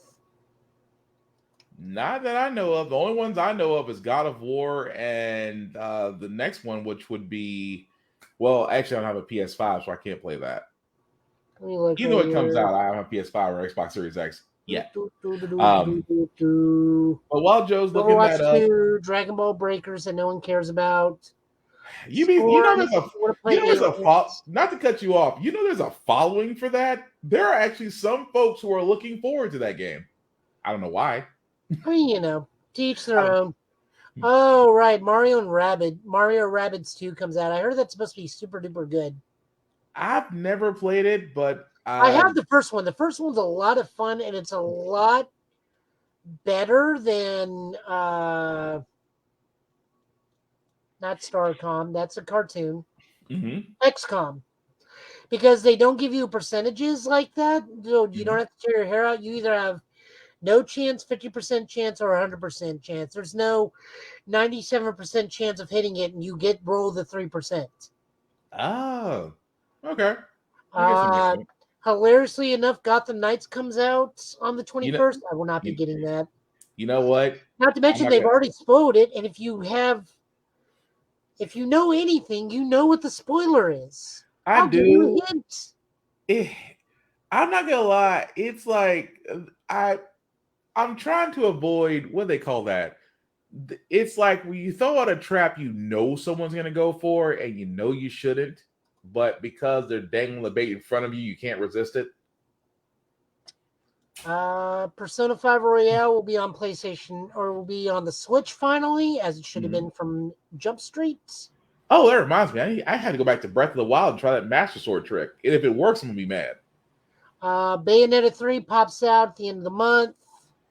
Not that I know of. The only ones I know of is God of War and the next one, which would be, well, actually, I don't have a PS5, so I can't play that. Even though it comes out, I don't have a PS5 or Xbox Series X yet. But while Joe's looking that up, Dragon Ball Breakers that no one cares about. Not to cut you off, there's a following for that. There are actually some folks who are looking forward to that game. I don't know why. I mean, to each their own. Oh, right. Mario Rabbids 2 comes out. I heard that's supposed to be super duper good. I've never played it, but I have the first one. The first one's a lot of fun, and it's a lot better than not Starcom. That's a cartoon. Mm-hmm. XCOM. Because they don't give you percentages like that. So you Mm-hmm. don't have to tear your hair out. You either have no chance, 50% chance, or 100% chance. There's no 97% chance of hitting it, and you get roll the 3%. Oh, okay. I guess that makes sense. Hilariously enough, Gotham Knights comes out on the You 21st. I will not be you, getting that. you know what? Not to I'm mention not they've gonna. already spoiled it, and if you know anything, you know what the spoiler is. I I'll give you do. a hint. I'm not gonna lie. It's like I'm trying to avoid what do they call that. It's like when you throw out a trap, you know someone's gonna go for, and you know you shouldn't, but because they're dangling the bait in front of you, you can't resist it. Persona 5 Royale will be on PlayStation, or will be on the Switch finally, as it should have Mhm. been from Jump Street. Oh, that reminds me. I had to go back to Breath of the Wild and try that Master Sword trick. And if it works, I'm gonna be mad. Bayonetta 3 pops out at the end of the month.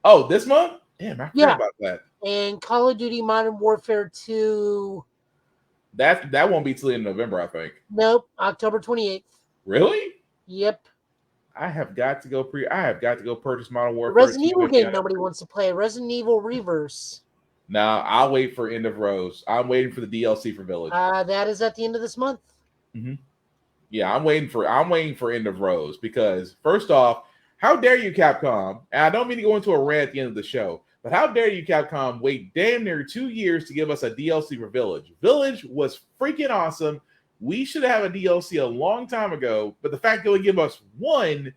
Oh, this month? Damn, I forgot about that. And Call of Duty Modern Warfare 2. That won't be till the end of November, I think. Nope, October 28th. Really? Yep. I have got to go purchase Modern The Warfare. Resident Evil game nobody wants to play. Resident Evil Reverse. Now I'll wait for End of Rose. I'm waiting for the DLC for Village. That is at the end of this month. Mm-hmm. Yeah, I'm waiting for End of Rose because first off, how dare you, Capcom? And I don't mean to go into a rant at the end of the show, but how dare you, Capcom, wait damn near 2 years to give us a DLC for Village? Village was freaking awesome. We should have a DLC a long time ago, but the fact they only give us one.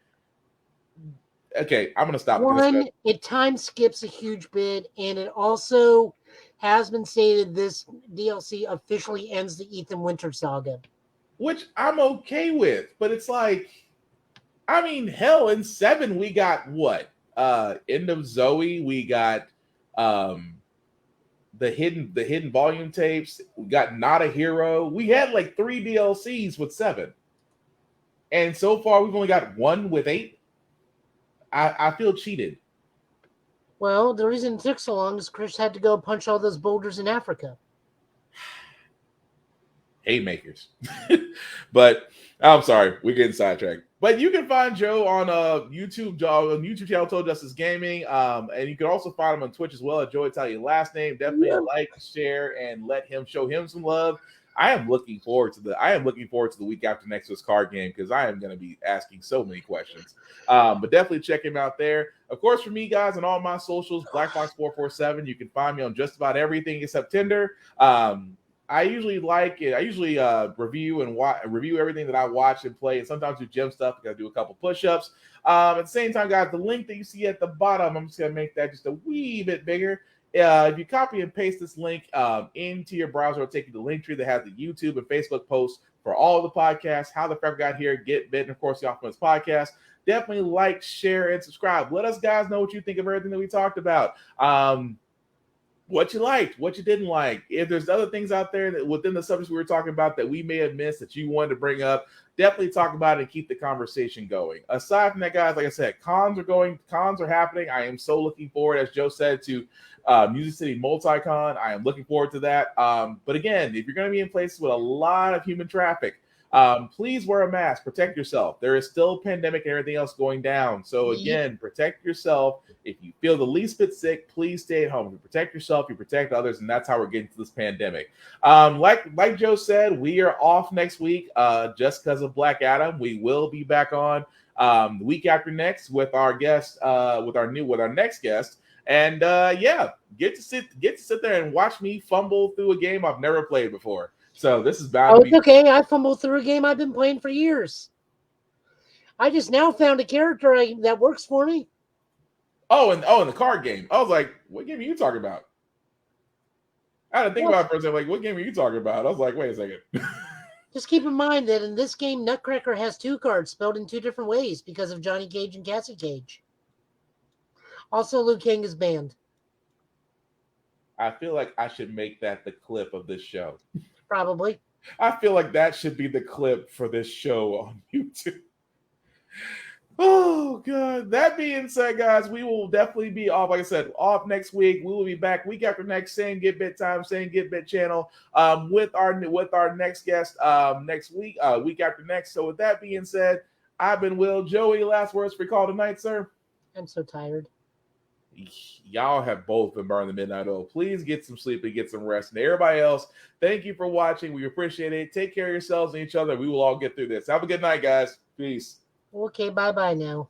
Okay, I'm gonna stop. One, it time skips a huge bit, and it also has been stated this DLC officially ends the Ethan Winter saga. Which I'm okay with, but it's like, I mean, hell, in 7 we got what? End of Zoe, we got the hidden volume tapes, we got Not a Hero. We had like 3 DLCs with 7. And so far we've only got 1 with 8. I feel cheated. Well, the reason it took so long is Chris had to go punch all those boulders in Africa. Haymakers. But I'm sorry, we're getting sidetracked. But you can find Joe on YouTube channel Total Justice Gaming. And you can also find him on Twitch as well at Joe Italian last name. Definitely like, share, and let him show him some love. I am looking forward to the week after next week's card game because I am going to be asking so many questions. But definitely check him out there. Of course, for me, guys, on all my socials, BlackBox447, you can find me on just about everything except Tinder. I usually review everything that I watch and play, and sometimes do gym stuff. I got to do a couple push-ups. At the same time, guys, the link that you see at the bottom, I'm just gonna make that just a wee bit bigger. If you copy and paste this link into your browser, it'll take you to the link tree that has the YouTube and Facebook posts for all the podcasts, How the Frag Got Here, Get Bit, and of course the Offense Podcast. Definitely like, share, and subscribe. Let us guys know what you think of everything that we talked about. What you liked, what you didn't like. If there's other things out there that within the subjects we were talking about that we may have missed that you wanted to bring up, definitely talk about it and keep the conversation going. Aside from that, guys, like I said, cons are happening. I am so looking forward, as Joe said, to Music City Multicon. I am looking forward to that. But again, if you're going to be in places with a lot of human traffic, please wear a mask, protect yourself. There is still a pandemic and everything else going down. So again, protect yourself. If you feel the least bit sick, please stay at home. If you protect yourself, you protect others, and that's how we're getting to this pandemic. Like Joe said, we are off next week just because of Black Adam. We will be back on the week after next with our guest, with our next guest. And get to sit there and watch me fumble through a game I've never played before. So this is bound to be okay. I fumbled through a game I've been playing for years. I just now found a character that works for me. In the card game. I was like, what game are you talking about? I had to think about it for a second, like, what game are you talking about? I was like, wait a second. Just keep in mind that in this game, Nutcracker has 2 cards spelled in 2 different ways because of Johnny Cage and Cassie Cage. Also, Liu Kang is banned. I feel like I should make that the clip of this show. Probably. I feel like that should be the clip for this show on YouTube. Oh god. That being said, guys, we will definitely be off. Like I said, off next week. We will be back week after next, same Get Bit time, same Get Bit channel. With our next guest next week, week after next. So with that being said, I've been Will. Joey, last words for call tonight, sir. I'm so tired. Y'all have both been burning the midnight oil. Please get some sleep and get some rest. And everybody else, thank you for watching. We appreciate it. Take care of yourselves and each other. We will all get through this. Have a good night, guys. Peace. Okay, bye-bye now.